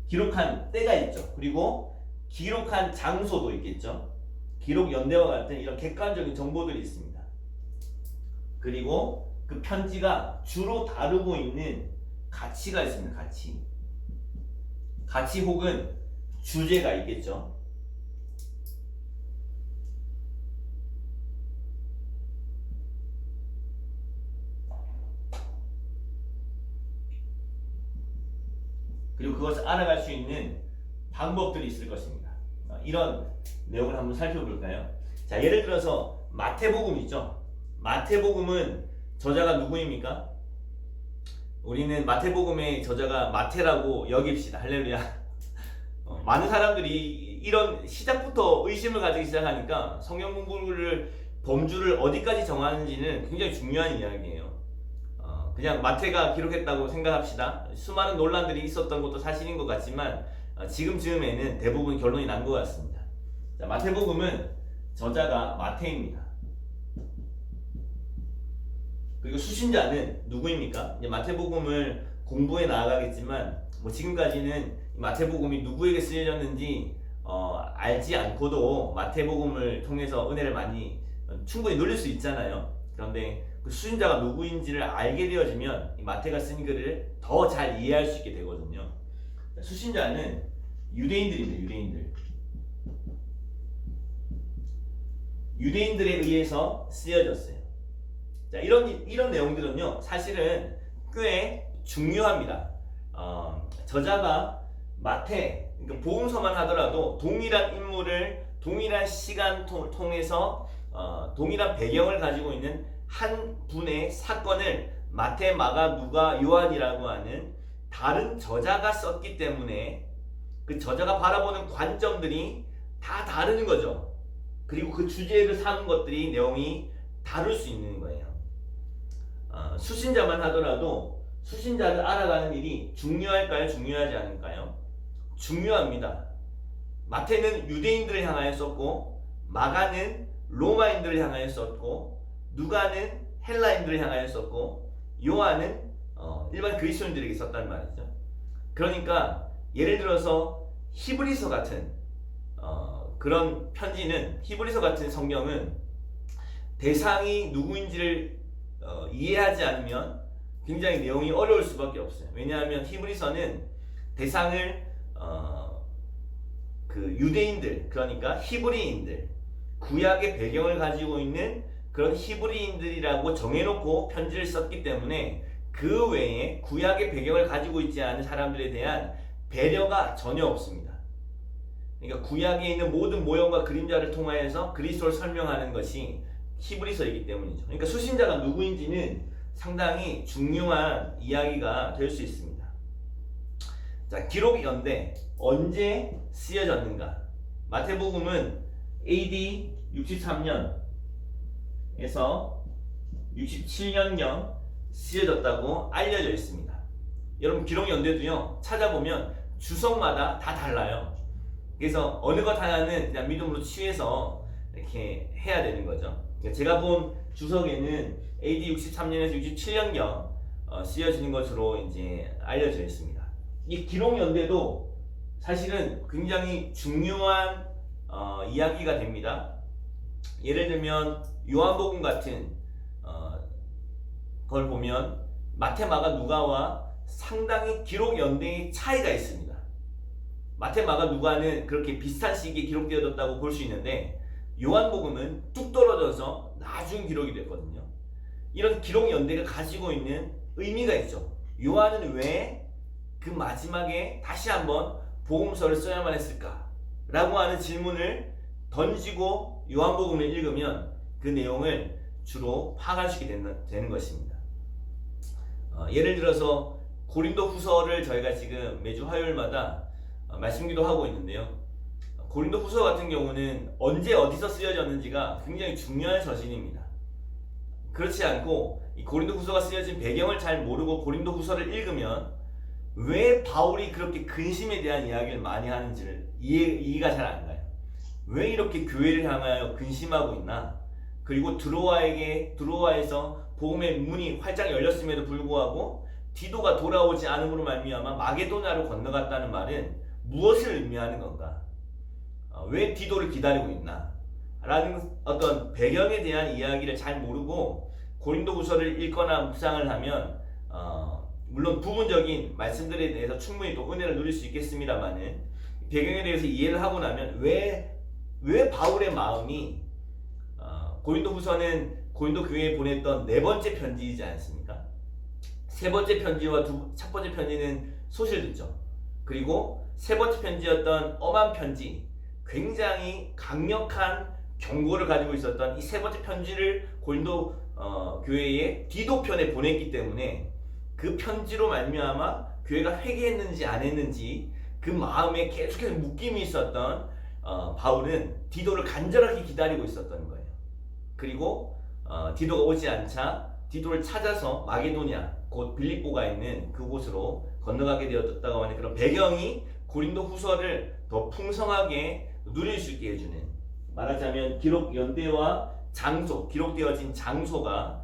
기록한 때가 있죠. 그리고 기록한 장소도 있겠죠. 기록 연대와 같은 이런 객관적인 정보들이 있습니다. 그리고 그 편지가 주로 다루고 있는 가치가 있습니다. 가치 혹은 주제가 있겠죠. 그리고 그것을 알아갈 수 있는 방법들이 있을 것입니다. 이런 내용을 한번 살펴볼까요? 자, 예를 들어서 마태복음이죠. 마태복음은 저자가 누구입니까? 우리는 마태복음의 저자가 마태라고 여깁시다. 할렐루야. 많은 사람들이 이런 시작부터 의심을 가지기 시작하니까 성경 공부를 범주를 어디까지 정하는지는 굉장히 중요한 이야기예요. 그냥 마태가 기록했다고 생각합시다. 수많은 논란들이 있었던 것도 사실인 것 같지만 지금쯤에는 대부분 결론이 난 것 같습니다. 자, 마태복음은 저자가 마태입니다. 그리고 수신자는 누구입니까? 이제 마태복음을 공부해 나아가겠지만 지금까지는 마태복음이 누구에게 쓰여졌는지 알지 않고도 마태복음을 통해서 은혜를 많이 충분히 누릴 수 있잖아요. 그런데 그 수신자가 누구인지를 알게 되어지면 이 마태가 쓴 글을 더 잘 이해할 수 있게 되거든요. 수신자는 유대인들입니다. 유대인들에 의해서 쓰여졌어요. 자, 이런 내용들은요, 사실은 꽤 중요합니다. 저자가 마태, 그러니까 복음서만 하더라도 동일한 인물을 동일한 시간 통해서 동일한 배경을 가지고 있는 한 분의 사건을 마태, 마가, 누가, 요한이라고 하는 다른 저자가 썼기 때문에 그 저자가 바라보는 관점들이 다 다른 거죠. 그리고 그 주제를 삼은 것들이 내용이 다를 수 있는 거예요. 수신자만 하더라도 수신자를 알아가는 일이 중요할까요? 중요하지 않을까요? 중요합니다. 마태는 유대인들을 향하여 썼고, 마가는 로마인들을 향하여 썼고, 누가는 헬라인들을 향하여 썼고, 요한은 일반 그리스도인들에게 썼단 말이죠. 그러니까 예를 들어서 히브리서 같은 그런 편지는, 히브리서 같은 성경은 대상이 누구인지를 이해하지 않으면 굉장히 내용이 어려울 수밖에 없어요. 왜냐하면 히브리서는 대상을 그 유대인들, 그러니까 히브리인들, 구약의 배경을 가지고 있는 그런 히브리인들이라고 정해놓고 편지를 썼기 때문에 그 외에 구약의 배경을 가지고 있지 않은 사람들에 대한 배려가 전혀 없습니다. 그러니까 구약에 있는 모든 모형과 그림자를 통하여서 그리스도를 설명하는 것이 히브리서이기 때문이죠. 그러니까 수신자가 누구인지는 상당히 중요한 이야기가 될 수 있습니다. 자, 기록 연대 언제 쓰여졌는가? 마태복음은 AD 63년에서 67년경 쓰여졌다고 알려져 있습니다. 여러분, 기록 연대도요, 찾아보면 주석마다 다 달라요. 그래서 어느 것 하나는 그냥 믿음으로 취해서 이렇게 해야 되는 거죠. 제가 본 주석에는 AD 63년에서 67년경 쓰여지는 것으로 이제 알려져 있습니다. 이 기록 연대도 사실은 굉장히 중요한 이야기가 됩니다. 예를 들면 요한복음 같은 걸 보면 마태, 마가, 누가와 상당히 기록 연대의 차이가 있습니다. 마태, 마가, 누가는 그렇게 비슷한 시기에 기록되어졌다고 볼 수 있는데 요한복음은 뚝 떨어져서 나중 기록이 됐거든요. 이런 기록 연대가 가지고 있는 의미가 있죠. 요한은 왜 그 마지막에 다시 한번 복음서를 써야만 했을까? 라고 하는 질문을 던지고 요한복음을 읽으면 그 내용을 주로 파악할 수 있게 되는 것입니다. 예를 들어서 고린도 후서를 저희가 지금 매주 화요일마다 말씀기도 하고 있는데요. 고린도 후서 같은 경우는 언제 어디서 쓰여졌는지가 굉장히 중요한 서신입니다. 그렇지 않고 이 고린도 후서가 쓰여진 배경을 잘 모르고 고린도 후서를 읽으면 왜 바울이 그렇게 근심에 대한 이야기를 많이 하는지를 이해가 잘 안 가요. 왜 이렇게 교회를 향하여 근심하고 있나? 그리고 드로아에서 복음의 문이 활짝 열렸음에도 불구하고 디도가 돌아오지 않음으로 말미암아 마게도냐로 건너갔다는 말은 무엇을 의미하는 건가? 왜 디도를 기다리고 있나? 라는 어떤 배경에 대한 이야기를 잘 모르고 고린도후서를 읽거나 묵상을 하면 물론 부분적인 말씀들에 대해서 충분히 또 은혜를 누릴 수 있겠습니다만은 배경에 대해서 이해를 하고 나면 왜 바울의 마음이 고린도후서는 고린도 교회에 보냈던 네 번째 편지이지 않습니까? 세 번째 편지와 첫 번째 편지는 소실듣죠. 그리고 세 번째 편지였던 엄한 편지, 굉장히 강력한 경고를 가지고 있었던 이 세 번째 편지를 고린도 교회에 디도편에 보냈기 때문에 그 편지로 말미암아 교회가 회개했는지 안 했는지 그 마음에 계속해서 묶임이 있었던 바울은 디도를 간절하게 기다리고 있었던 거예요. 그리고 디도가 오지 않자 디도를 찾아서 마게도냐, 곧 빌립보가 있는 그곳으로 건너가게 되었다고 하는 그런 배경이 고린도 후서를 더 풍성하게 누릴 수 있게 해주는, 말하자면 기록 연대와 장소, 기록되어진 장소가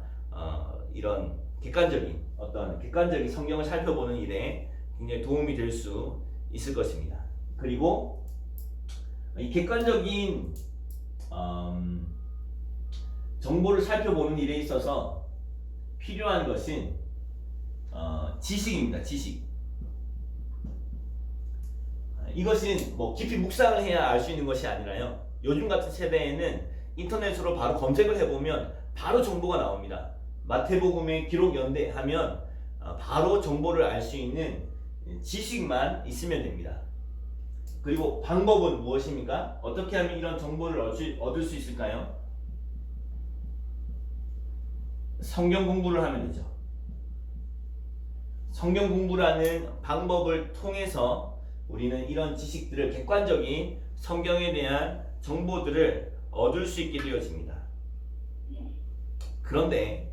이런 객관적인 성경을 살펴보는 일에 굉장히 도움이 될 수 있을 것입니다. 그리고 이 객관적인 정보를 살펴보는 일에 있어서 필요한 것은 지식입니다. 지식. 이것은 뭐 깊이 묵상을 해야 알 수 있는 것이 아니라요. 요즘 같은 세대에는 인터넷으로 바로 검색을 해보면 바로 정보가 나옵니다. 마태복음의 기록 연대하면 바로 정보를 알 수 있는 지식만 있으면 됩니다. 그리고 방법은 무엇입니까? 어떻게 하면 이런 정보를 얻을 수 있을까요? 성경 공부를 하면 되죠. 성경 공부라는 방법을 통해서 우리는 이런 지식들을, 객관적인 성경에 대한 정보들을 얻을 수 있게 되어집니다. 그런데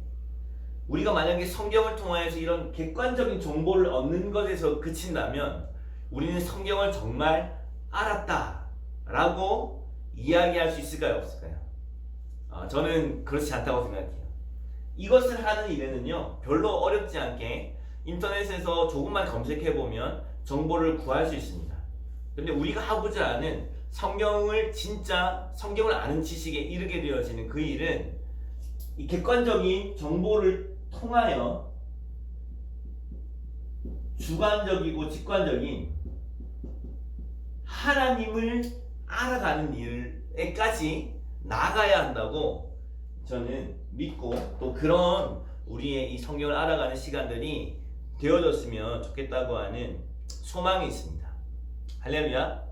우리가 만약에 성경을 통하여서 이런 객관적인 정보를 얻는 것에서 그친다면 우리는 성경을 정말 알았다라고 이야기할 수 있을까요? 없을까요? 저는 그렇지 않다고 생각해요. 이것을 하는 일에는요, 별로 어렵지 않게 인터넷에서 조금만 검색해보면 정보를 구할 수 있습니다. 근데 우리가 하고자 하는 성경을 아는 지식에 이르게 되어지는 그 일은 이 객관적인 정보를 통하여 주관적이고 직관적인 하나님을 알아가는 일에까지 나가야 한다고 저는 믿고, 또 그런 우리의 이 성경을 알아가는 시간들이 되어졌으면 좋겠다고 하는 소망이 있습니다. 할렐루야.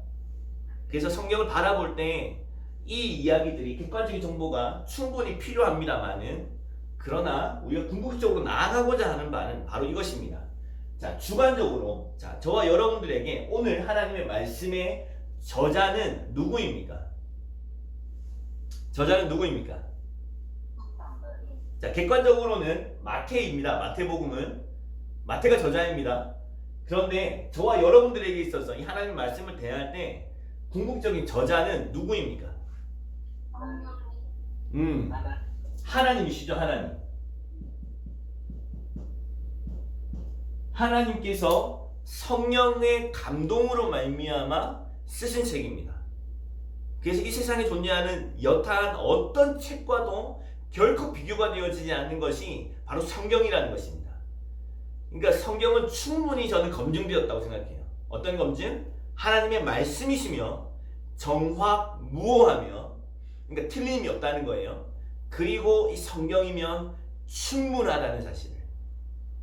그래서 성경을 바라볼 때 이 이야기들이, 객관적인 정보가 충분히 필요합니다만은, 그러나 우리가 궁극적으로 나아가고자 하는 바는 바로 이것입니다. 자, 주관적으로, 자, 저와 여러분들에게 오늘 하나님의 말씀의 저자는 누구입니까? 저자는 누구입니까? 자, 객관적으로는 마태입니다. 마태복음은 마태가 저자입니다. 그런데 저와 여러분들에게 있어서 이 하나님의 말씀을 대할 때 궁극적인 저자는 누구입니까? 하나님이시죠. 하나님께서 성령의 감동으로 말미암아 쓰신 책입니다. 그래서 이 세상에 존재하는 여타한 어떤 책과도 결코 비교가 되어지지 않는 것이 바로 성경이라는 것입니다. 그러니까 성경은 충분히 저는 검증되었다고 생각해요. 어떤 검증? 하나님의 말씀이시며 정확무오하며, 그러니까 틀림이 없다는 거예요. 그리고 이 성경이면 충분하다는 사실을,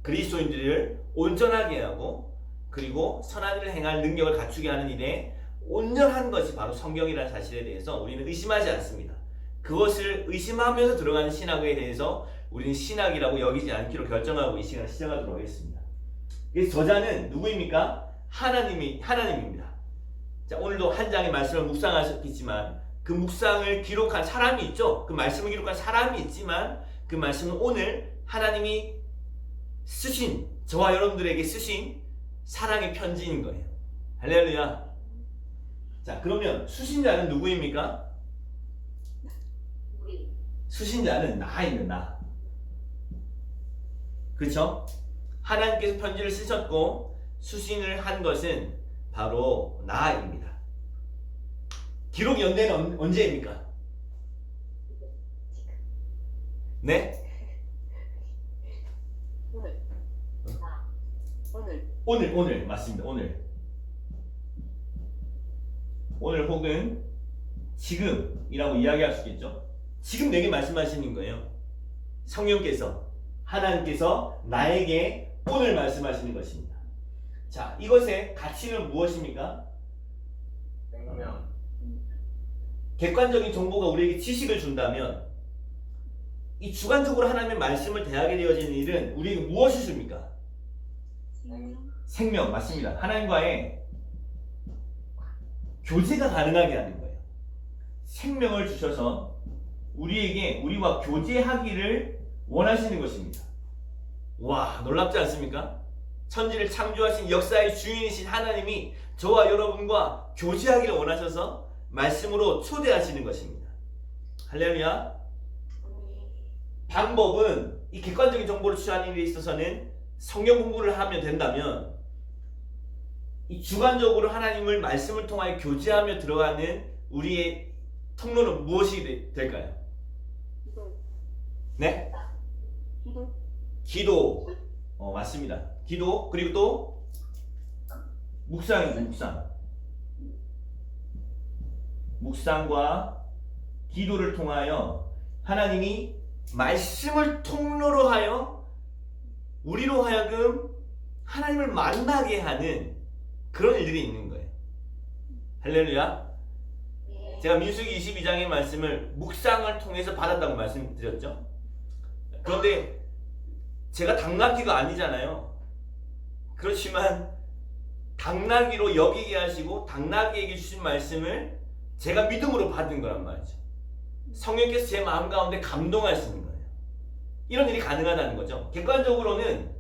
그리스도인들을 온전하게 하고 그리고 선한 일을 행할 능력을 갖추게 하는 일에 온전한 것이 바로 성경이라는 사실에 대해서 우리는 의심하지 않습니다. 그것을 의심하면서 들어가는 신학에 대해서 우리는 신학이라고 여기지 않기로 결정하고 이 시간을 시작하도록 하겠습니다. 그래서 저자는 누구입니까? 하나님입니다. 자, 오늘도 한 장의 말씀을 묵상하셨겠지만 그 묵상을 기록한 사람이 있죠. 그 말씀을 기록한 사람이 있지만 그 말씀은 오늘 하나님이 쓰신, 저와 여러분들에게 쓰신 사랑의 편지인 거예요. 할렐루야. 자, 그러면 수신자는 누구입니까? 수신자는 나입니다. 나. 그렇죠? 하나님께서 편지를 쓰셨고 수신을 한 것은 바로 나입니다. 기록 연대는 언제입니까? 네? 오늘 맞습니다. 오늘 혹은 지금이라고 이야기할 수 있겠죠. 지금 내게 말씀하시는 거예요. 성령께서, 하나님께서 나에게 오늘 말씀하시는 것입니다. 자, 이것의 가치는 무엇입니까? 생명. 객관적인 정보가 우리에게 지식을 준다면 이 주관적으로 하나님의 말씀을 대하게 되어지는 일은 우리에게 무엇을 줍니까? 생명, 맞습니다. 하나님과의 교제가 가능하게 하는 거예요. 생명을 주셔서 우리와 교제하기를 원하시는 것입니다. 와, 놀랍지 않습니까? 천지를 창조하신 역사의 주인이신 하나님이 저와 여러분과 교제하기를 원하셔서 말씀으로 초대하시는 것입니다. 할렐루야. 방법은 이 객관적인 정보를 취하는 데 있어서는 성경 공부를 하면 된다면 이 주관적으로 하나님을 말씀을 통하여 교제하며 들어가는 우리의 통로는 무엇이 될까요? 네? 기도. 맞습니다. 기도, 그리고 또 묵상이죠. 묵상과 기도를 통하여 하나님이 말씀을 통로로 하여 우리로 하여금 하나님을 만나게 하는 그런 일들이 있는 거예요. 할렐루야. 제가 민수기 22장의 말씀을 묵상을 통해서 받았다고 말씀드렸죠. 그런데 제가 당나귀가 아니잖아요. 그렇지만 당나귀로 여기게 하시고 당나귀에게 주신 말씀을 제가 믿음으로 받은 거란 말이죠. 성령께서 제 마음 가운데 감동하시는 거예요. 이런 일이 가능하다는 거죠. 객관적으로는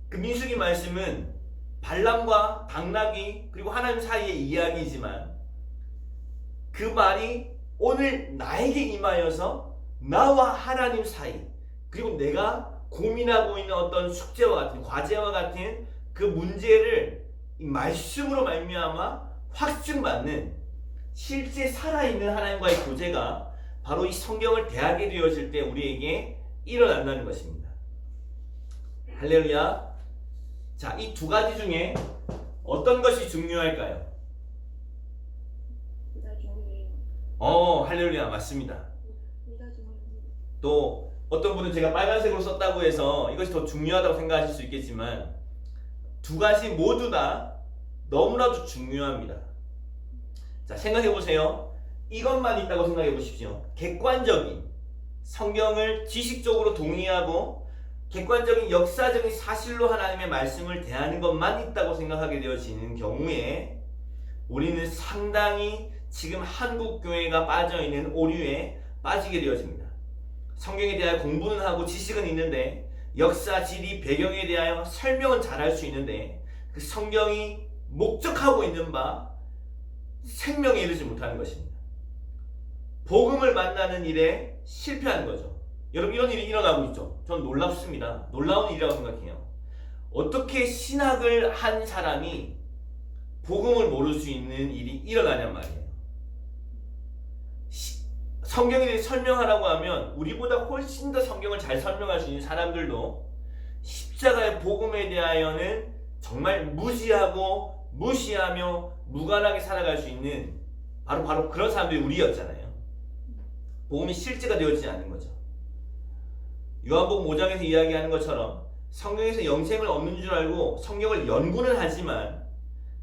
그 민수기 말씀은 발람과 당나귀 그리고 하나님 사이의 이야기이지만 그 말이 오늘 나에게 임하여서 나와 하나님 사이 그리고 내가 고민하고 있는 어떤 숙제와 같은 과제와 같은 그 문제를 이 말씀으로 말미암아 확증받는 실제 살아있는 하나님과의 교제가 바로 이 성경을 대하게 되어질 때 우리에게 일어난다는 것입니다. 할렐루야. 자, 이 두 가지 중에 어떤 것이 중요할까요? 할렐루야. 맞습니다. 또 어떤 분은 제가 빨간색으로 썼다고 해서 이것이 더 중요하다고 생각하실 수 있겠지만 두 가지 모두 다 너무나도 중요합니다. 자, 생각해 보세요. 이것만 있다고 생각해 보십시오. 객관적인 성경을 지식적으로 동의하고 객관적인 역사적인 사실로 하나님의 말씀을 대하는 것만 있다고 생각하게 되어지는 경우에 우리는 상당히 지금 한국 교회가 빠져있는 오류에 빠지게 되어집니다. 성경에 대하여 공부는 하고 지식은 있는데 역사, 지리, 배경에 대하여 설명은 잘할 수 있는데 그 성경이 목적하고 있는 바 생명에 이르지 못하는 것입니다. 복음을 만나는 일에 실패하는 거죠. 여러분, 이런 일이 일어나고 있죠. 전 놀랍습니다. 놀라운 일이라고 생각해요. 어떻게 신학을 한 사람이 복음을 모를 수 있는 일이 일어나냔 말이에요. 성경에 대해 설명하라고 하면 우리보다 훨씬 더 성경을 잘 설명할 수 있는 사람들도 십자가의 복음에 대하여는 정말 무시하고 무시하며 무관하게 살아갈 수 있는 바로 그런 사람들이 우리였잖아요. 복음이 실제가 되어지지 않는 거죠. 요한복음 5장에서 이야기하는 것처럼 성경에서 영생을 얻는 줄 알고 성경을 연구는 하지만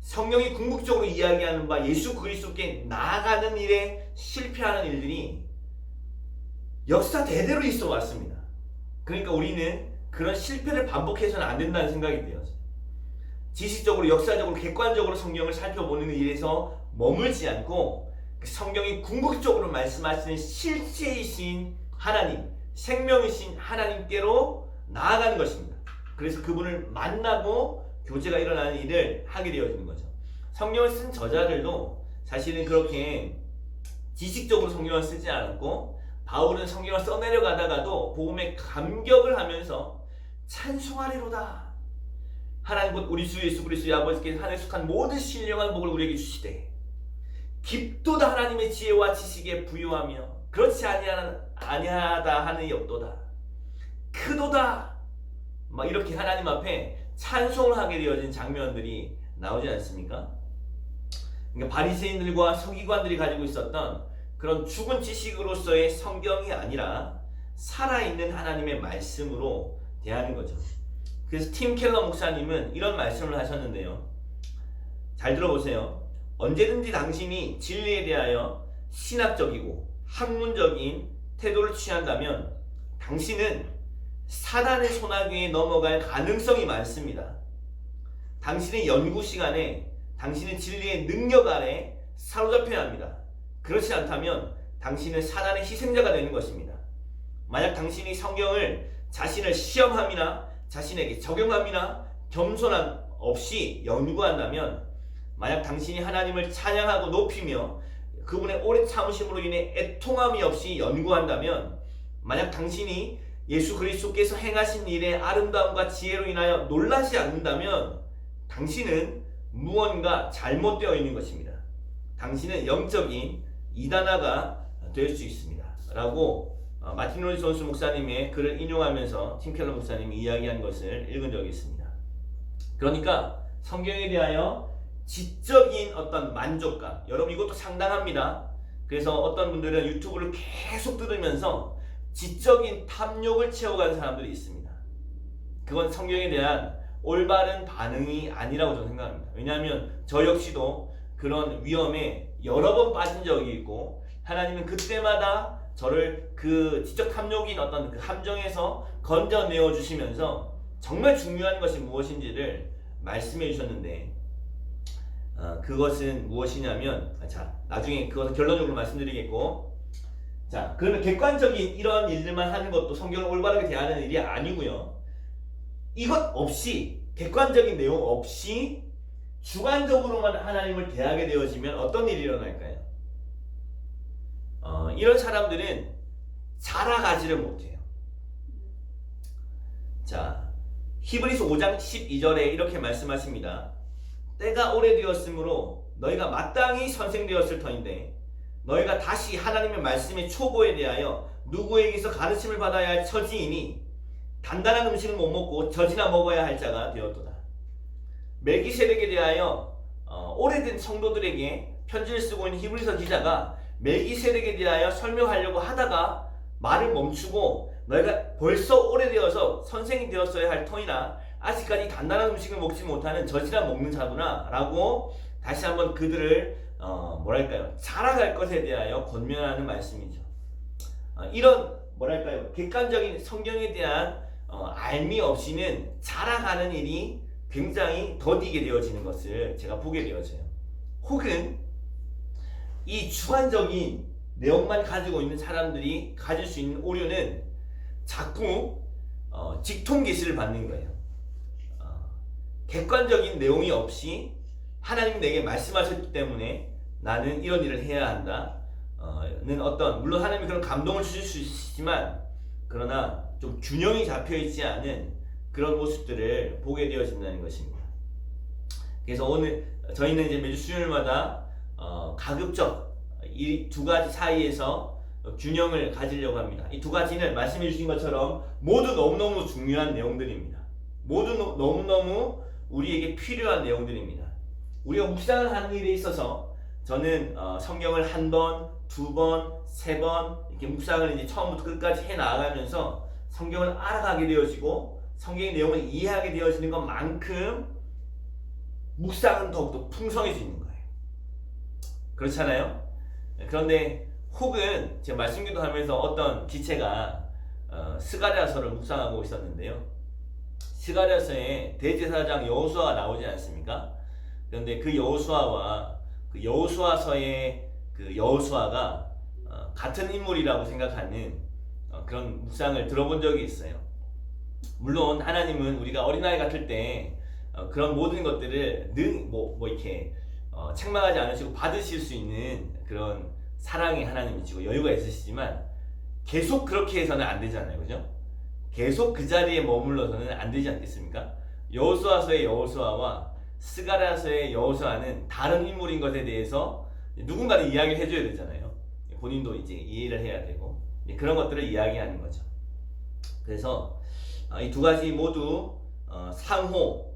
성경이 궁극적으로 이야기하는 바 예수 그리스도께 나아가는 일에 실패하는 일들이 역사 대대로 있어 왔습니다. 그러니까 우리는 그런 실패를 반복해서는 안 된다는 생각이 들어요. 지식적으로, 역사적으로, 객관적으로 성경을 살펴보는 일에서 머물지 않고 성경이 궁극적으로 말씀하시는 실체이신 하나님, 생명이신 하나님께로 나아가는 것입니다. 그래서 그분을 만나고 교제가 일어나는 일을 하게 되어지는 거죠. 성경을 쓴 저자들도 사실은 그렇게 지식적으로 성경을 쓰지 않았고 바울은 성경을 써내려가다가도 복음에 감격을 하면서 찬송하리로다. 하나님 곧 우리 주 예수 그리스도의 아버지께 하늘에 속한 모든 신령한 복을 우리에게 주시되 깊도다 하나님의 지혜와 지식에 부유하며 그렇지 아니하다 하는 이 없도다. 크도다. 막 이렇게 하나님 앞에 찬송을 하게 되어진 장면들이 나오지 않습니까? 그러니까 바리새인들과 서기관들이 가지고 있었던 그런 죽은 지식으로서의 성경이 아니라 살아있는 하나님의 말씀으로 대하는 거죠. 그래서 팀 켈러 목사님은 이런 말씀을 하셨는데요. 잘 들어보세요. 언제든지 당신이 진리에 대하여 신학적이고 학문적인 태도를 취한다면 당신은 사단의 소나기에 넘어갈 가능성이 많습니다. 당신의 연구 시간에 당신은 진리의 능력 아래 사로잡혀야 합니다. 그렇지 않다면 당신은 사단의 희생자가 되는 것입니다. 만약 당신이 성경을 자신을 시험함이나 자신에게 적용함이나 겸손함 없이 연구한다면, 만약 당신이 하나님을 찬양하고 높이며 그분의 오래 참으심으로 인해 애통함이 없이 연구한다면, 만약 당신이 예수 그리스도께서 행하신 일의 아름다움과 지혜로 인하여 놀라지 않는다면 당신은 무언가 잘못되어 있는 것입니다. 당신은 영적인 이단아가 될 수 있습니다. 라고 마틴 로이 존스 목사님의 글을 인용하면서 팀 켈러 목사님이 이야기한 것을 읽은 적이 있습니다. 그러니까 성경에 대하여 지적인 어떤 만족감, 여러분 이것도 상당합니다. 그래서 어떤 분들은 유튜브를 계속 들으면서 지적인 탐욕을 채워가는 사람들이 있습니다. 그건 성경에 대한 올바른 반응이 아니라고 저는 생각합니다. 왜냐하면 저 역시도 그런 위험에 여러 번 빠진 적이 있고, 하나님은 그때마다 저를 그 지적 탐욕인 어떤 그 함정에서 건져내어 주시면서 정말 중요한 것이 무엇인지를 말씀해 주셨는데, 그것은 무엇이냐면, 자, 나중에 그것은 결론적으로 말씀드리겠고, 자, 그러면 객관적인 이런 일들만 하는 것도 성경을 올바르게 대하는 일이 아니고요. 이것 없이, 객관적인 내용 없이 주관적으로만 하나님을 대하게 되어지면 어떤 일이 일어날까요? 이런 사람들은 자라가지를 못해요. 자, 히브리서 5장 12절에 이렇게 말씀하십니다. 때가 오래되었으므로 너희가 마땅히 선생되었을 터인데 너희가 다시 하나님의 말씀의 초보에 대하여 누구에게서 가르침을 받아야 할 처지이니 단단한 음식을 못 먹고 젖이나 먹어야 할 자가 되었도다. 멜기세덱에 대하여 오래된 성도들에게 편지를 쓰고 있는 히브리서 기자가 멜기세덱에 대하여 설명하려고 하다가 말을 멈추고, 너희가 벌써 오래되어서 선생이 되었어야 할 터이나 아직까지 단단한 음식을 먹지 못하는 젖이나 먹는 자구나 라고 다시 한번 그들을 뭐랄까요, 자라갈 것에 대하여 권면하는 말씀이죠. 이런 뭐랄까요, 객관적인 성경에 대한 알미 없이는 자라가는 일이 굉장히 더디게 되어지는 것을 제가 보게 되어져요. 혹은 이 주관적인 내용만 가지고 있는 사람들이 가질 수 있는 오류는 자꾸 직통계시를 받는 거예요. 객관적인 내용이 없이 하나님 내게 말씀하셨기 때문에 나는 이런 일을 해야 한다 는 어떤, 물론 하나님이 그런 감동을 주실 수 있지만 그러나 좀 균형이 잡혀있지 않은 그런 모습들을 보게 되어진다는 것입니다. 그래서 오늘 저희는 이제 매주 수요일마다 가급적 이 두 가지 사이에서 균형을 가지려고 합니다. 이 두 가지는 말씀해 주신 것처럼 모두 너무너무 중요한 내용들입니다. 모두 너무너무 우리에게 필요한 내용들입니다. 우리가 묵상을 하는 일에 있어서 저는 성경을 한 번, 두 번, 세 번 이렇게 묵상을 이제 처음부터 끝까지 해 나가면서 성경을 알아가게 되어지고 성경의 내용을 이해하게 되어지는 것만큼 묵상은 더욱더 풍성해지는 거예요. 그렇잖아요? 그런데 혹은 제가 말씀기도 하면서 어떤 지체가 스가랴서를 묵상하고 있었는데요. 스가랴서에 대제사장 여호수아가 나오지 않습니까? 그런데 그 여호수아와 그 여호수아서의 그 여호수아가 같은 인물이라고 생각하는 그런 묵상을 들어본 적이 있어요. 물론 하나님은 우리가 어린아이 같을 때 그런 모든 것들을 이렇게 책망하지 않으시고 받으실 수 있는 그런 사랑의 하나님이시고 여유가 있으시지만 계속 그렇게 해서는 안 되잖아요. 그죠? 계속 그 자리에 머물러서는 안 되지 않겠습니까? 여호수아서의 여호수아와 스가랴서의 여호수아는 다른 인물인 것에 대해서 누군가는 이야기를 해줘야 되잖아요. 본인도 이제 이해를 해야 되고 그런 것들을 이야기하는 거죠. 그래서 이 두 가지 모두 상호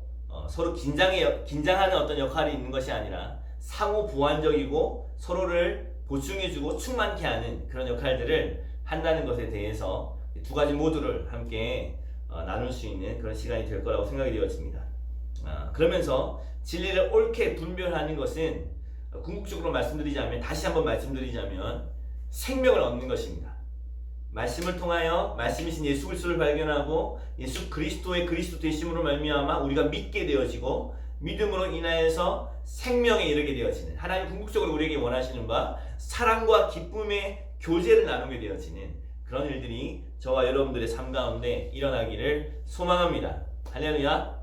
서로 긴장하는 어떤 역할이 있는 것이 아니라 상호 보완적이고 서로를 보충해주고 충만케 하는 그런 역할들을 한다는 것에 대해서 두 가지 모두를 함께 나눌 수 있는 그런 시간이 될 거라고 생각이 되어집니다. 그러면서 진리를 옳게 분별하는 것은 궁극적으로 다시 한번 말씀드리자면 생명을 얻는 것입니다. 말씀을 통하여 말씀이신 예수 그리스도를 발견하고 예수 그리스도의 그리스도 되심으로 말미암아 우리가 믿게 되어지고 믿음으로 인하여서 생명에 이르게 되어지는, 하나님 궁극적으로 우리에게 원하시는 바 사랑과 기쁨의 교제를 나누게 되어지는 그런 일들이 저와 여러분들의 삶 가운데 일어나기를 소망합니다. 할렐루야.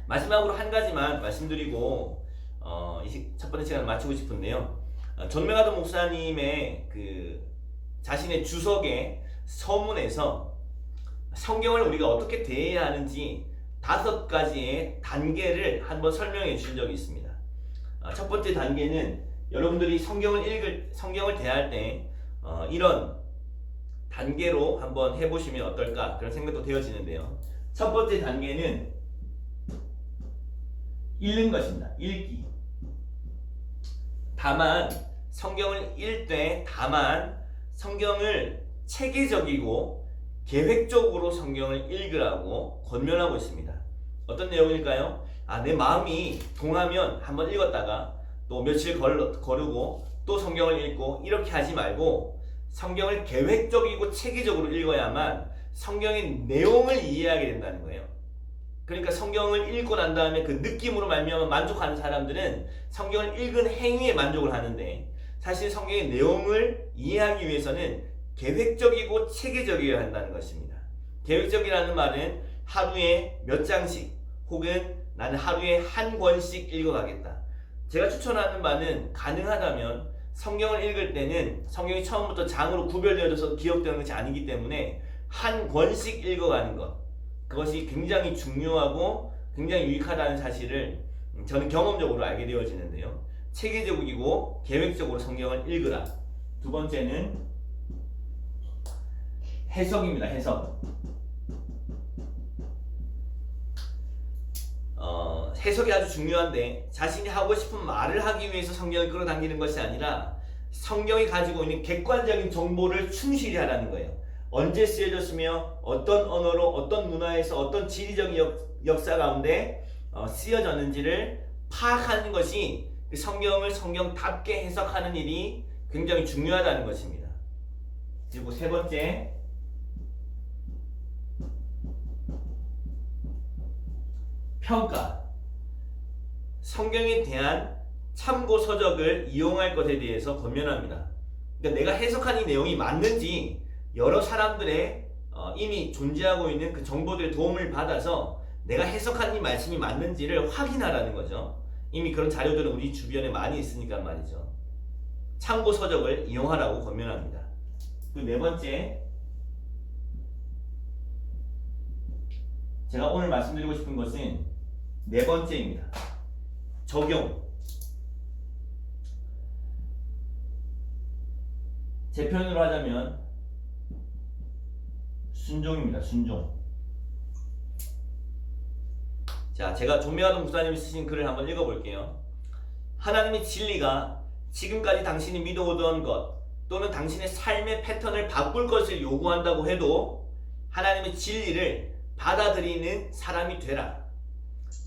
마지막으로 한 가지만 말씀드리고 이 첫 번째 시간을 마치고 싶은데요. 존 맥아더 목사님의 자신의 주석의 서문에서 성경을 우리가 어떻게 대해야 하는지 5가지의 단계를 한번 설명해 주신 적이 있습니다. 첫 번째 단계는 여러분들이 성경을 대할 때 이런 단계로 한번 해보시면 어떨까 그런 생각도 되어지는데요. 첫 번째 단계는 읽는 것입니다. 읽기. 다만 성경을 읽을 때 성경을 체계적이고 계획적으로 성경을 읽으라고 권면하고 있습니다. 어떤 내용일까요? 내 마음이 동하면 한번 읽었다가 또 며칠 거르고 또 성경을 읽고 이렇게 하지 말고 성경을 계획적이고 체계적으로 읽어야만 성경의 내용을 이해하게 된다는 거예요. 그러니까 성경을 읽고 난 다음에 그 느낌으로 말미암아 만족하는 사람들은 성경을 읽은 행위에 만족을 하는데, 사실 성경의 내용을 이해하기 위해서는 계획적이고 체계적이어야 한다는 것입니다. 계획적이라는 말은 하루에 몇 장씩 혹은 나는 하루에 한 권씩 읽어가겠다. 제가 추천하는 바는 가능하다면 성경을 읽을 때는 성경이 처음부터 장으로 구별되어져서 기억되는 것이 아니기 때문에 한 권씩 읽어가는 것, 그것이 굉장히 중요하고 굉장히 유익하다는 사실을 저는 경험적으로 알게 되어지는데요. 체계적이고 계획적으로 성경을 읽으라. 두 번째는 해석입니다. 해석. 해석이 아주 중요한데 자신이 하고 싶은 말을 하기 위해서 성경을 끌어당기는 것이 아니라 성경이 가지고 있는 객관적인 정보를 충실히 하라는 거예요. 언제 쓰여졌으며 어떤 언어로 어떤 문화에서 어떤 지리적인 역사 가운데 쓰여졌는지를 파악하는 것이 성경을 성경답게 해석하는 일이 굉장히 중요하다는 것입니다. 그리고 세 번째, 평가. 성경에 대한 참고 서적을 이용할 것에 대해서 권면합니다. 그러니까 내가 해석한 이 내용이 맞는지 여러 사람들의 이미 존재하고 있는 그 정보들의 도움을 받아서 내가 해석한 이 말씀이 맞는지를 확인하라는 거죠. 이미 그런 자료들은 우리 주변에 많이 있으니까 말이죠. 참고 서적을 이용하라고 권면합니다. 그 네 번째, 제가 오늘 말씀드리고 싶은 것은 네 번째입니다. 적용. 제 표현으로 하자면 순종입니다. 순종. 자, 제가 존 맥아더 목사님이 쓰신 글을 한번 읽어볼게요. 하나님의 진리가 지금까지 당신이 믿어오던 것 또는 당신의 삶의 패턴을 바꿀 것을 요구한다고 해도 하나님의 진리를 받아들이는 사람이 되라.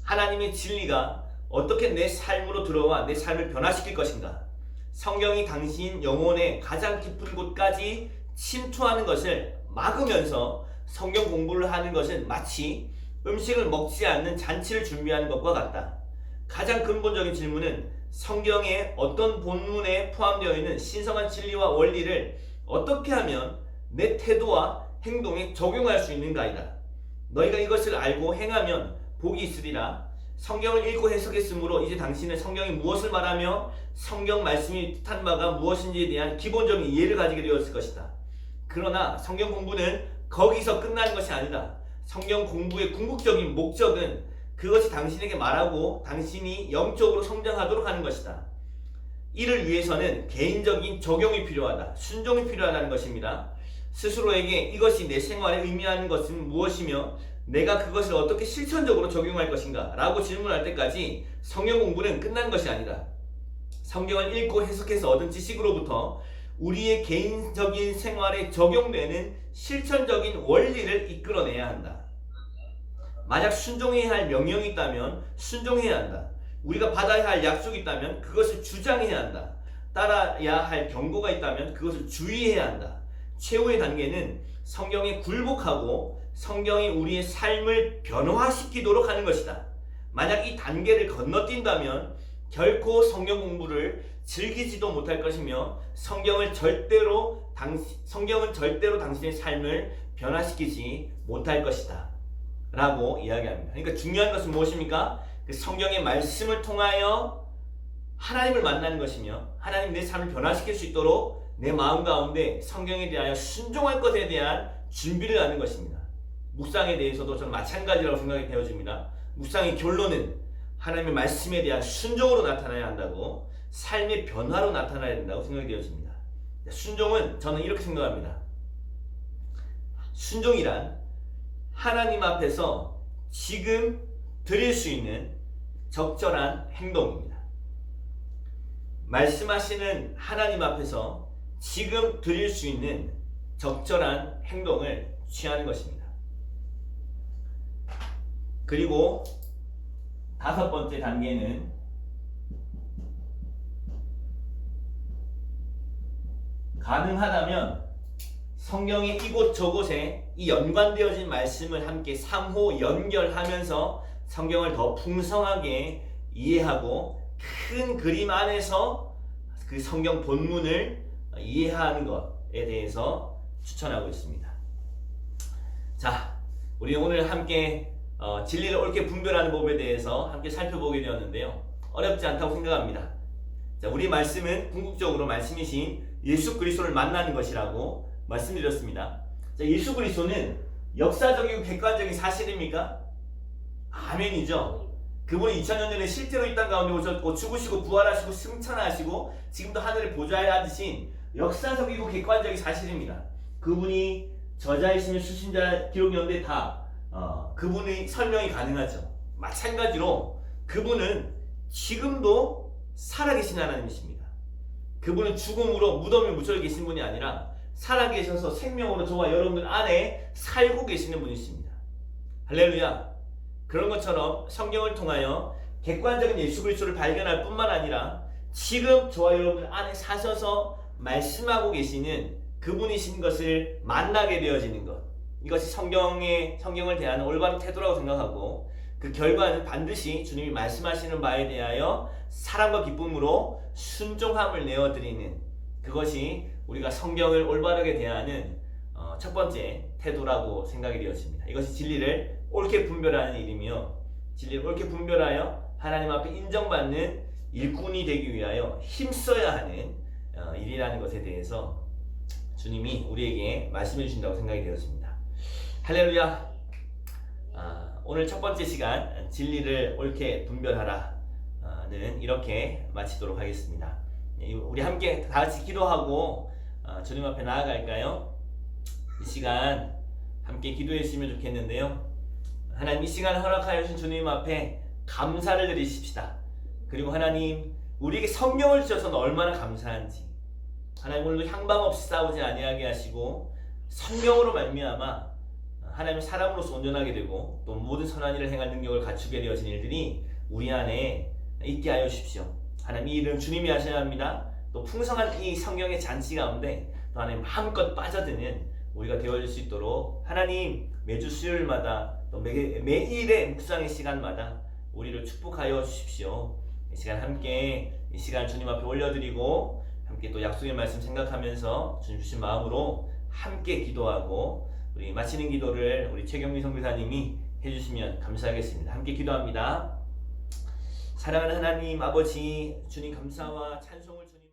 하나님의 진리가 어떻게 내 삶으로 들어와 내 삶을 변화시킬 것인가? 성경이 당신 영혼의 가장 깊은 곳까지 침투하는 것을 막으면서 성경 공부를 하는 것은 마치 음식을 먹지 않는 잔치를 준비하는 것과 같다. 가장 근본적인 질문은 성경의 어떤 본문에 포함되어 있는 신성한 진리와 원리를 어떻게 하면 내 태도와 행동에 적용할 수 있는가이다. 너희가 이것을 알고 행하면 복이 있으리라. 성경을 읽고 해석했으므로 이제 당신은 성경이 무엇을 말하며 성경 말씀이 뜻한 바가 무엇인지에 대한 기본적인 이해를 가지게 되었을 것이다. 그러나 성경 공부는 거기서 끝나는 것이 아니다. 성경 공부의 궁극적인 목적은 그것이 당신에게 말하고 당신이 영적으로 성장하도록 하는 것이다. 이를 위해서는 개인적인 적용이 필요하다. 순종이 필요하다는 것입니다. 스스로에게 이것이 내 생활에 의미하는 것은 무엇이며 내가 그것을 어떻게 실천적으로 적용할 것인가 라고 질문할 때까지 성경 공부는 끝난 것이 아니다. 성경을 읽고 해석해서 얻은 지식으로부터 우리의 개인적인 생활에 적용되는 실천적인 원리를 이끌어내야 한다. 만약 순종해야 할 명령이 있다면 순종해야 한다. 우리가 받아야 할 약속이 있다면 그것을 주장해야 한다. 따라야 할 경고가 있다면 그것을 주의해야 한다. 최후의 단계는 성경에 굴복하고 성경이 우리의 삶을 변화시키도록 하는 것이다. 만약 이 단계를 건너뛴다면 결코 성경 공부를 즐기지도 못할 것이며 성경은 절대로 당신의 삶을 변화시키지 못할 것이다 라고 이야기합니다. 그러니까 중요한 것은 무엇입니까? 그 성경의 말씀을 통하여 하나님을 만나는 것이며 하나님 내 삶을 변화시킬 수 있도록 내 마음 가운데 성경에 대하여 순종할 것에 대한 준비를 하는 것입니다. 묵상에 대해서도 저는 마찬가지라고 생각이 되어집니다. 묵상의 결론은 하나님의 말씀에 대한 순종으로 나타나야 한다고, 삶의 변화로 나타나야 된다고 생각이 되어집니다. 순종은 저는 이렇게 생각합니다. 순종이란 하나님 앞에서 지금 드릴 수 있는 적절한 행동입니다. 말씀하시는 하나님 앞에서 지금 드릴 수 있는 적절한 행동을 취하는 것입니다. 그리고 5번째 단계는 가능하다면 성경의 이곳저곳에 이 연관되어진 말씀을 함께 상호 연결하면서 성경을 더 풍성하게 이해하고 큰 그림 안에서 그 성경 본문을 이해하는 것에 대해서 추천하고 있습니다. 자, 우리 오늘 함께 진리를 옳게 분별하는 법에 대해서 함께 살펴보게 되었는데요. 어렵지 않다고 생각합니다. 자, 우리 말씀은 궁극적으로 말씀이신 예수 그리스도를 만나는 것이라고 말씀드렸습니다. 자, 예수 그리스도는 역사적이고 객관적인 사실입니까? 아멘이죠. 그분이 2000년 전에 실제로 이 땅 가운데 오셨고 죽으시고 부활하시고 승천하시고 지금도 하늘에 보좌에 앉으신 역사적이고 객관적인 사실입니다. 그분이 저자이시며 수신자 기록 연대 다 그분의 설명이 가능하죠. 마찬가지로 그분은 지금도 살아계신 하나님이십니다. 그분은 죽음으로 무덤에 묻혀 계신 분이 아니라 살아계셔서 생명으로 저와 여러분들 안에 살고 계시는 분이십니다. 할렐루야. 그런 것처럼 성경을 통하여 객관적인 예수 그리스도를 발견할 뿐만 아니라 지금 저와 여러분들 안에 사셔서 말씀하고 계시는 그분이신 것을 만나게 되어지는 것, 이것이 성경을 대하는 올바른 태도라고 생각하고, 그 결과는 반드시 주님이 말씀하시는 바에 대하여 사랑과 기쁨으로 순종함을 내어드리는, 그것이 우리가 성경을 올바르게 대하는 첫 번째 태도라고 생각이 되었습니다. 이것이 진리를 옳게 분별하는 일이며, 진리를 옳게 분별하여 하나님 앞에 인정받는 일꾼이 되기 위하여 힘써야 하는 일이라는 것에 대해서 주님이 우리에게 말씀해 주신다고 생각이 되었습니다. 할렐루야. 오늘 첫 번째 시간 진리를 옳게 분별하라는 이렇게 마치도록 하겠습니다. 우리 함께 다 같이 기도하고 주님 앞에 나아갈까요? 이 시간 함께 기도해 주시면 좋겠는데요. 하나님, 이 시간을 허락하여 주신 주님 앞에 감사를 드리십시다. 그리고 하나님, 우리에게 성경을 주셔서 얼마나 감사한지, 하나님 오늘도 향방 없이 싸우지 아니하게 하시고 성경으로 말미암아 하나님의 사람으로서 온전하게 되고 또 모든 선한 일을 행할 능력을 갖추게 되어진 일들이 우리 안에 있게 하여 주십시오. 하나님, 이 일은 주님이 하셔야 합니다. 또 풍성한 이 성경의 잔치 가운데 또 하나님 마음껏 빠져드는 우리가 되어질 수 있도록 하나님, 매주 수요일마다 또 매일의 묵상의 시간마다 우리를 축복하여 주십시오. 이 시간 함께 이 시간 주님 앞에 올려드리고 함께 또 약속의 말씀 생각하면서 주님 주신 마음으로 함께 기도하고 우리 마치는 기도를 우리 최경미 선교사님이 해주시면 감사하겠습니다. 함께 기도합니다. 사랑하는 하나님 아버지, 주님 감사와 찬송을 주님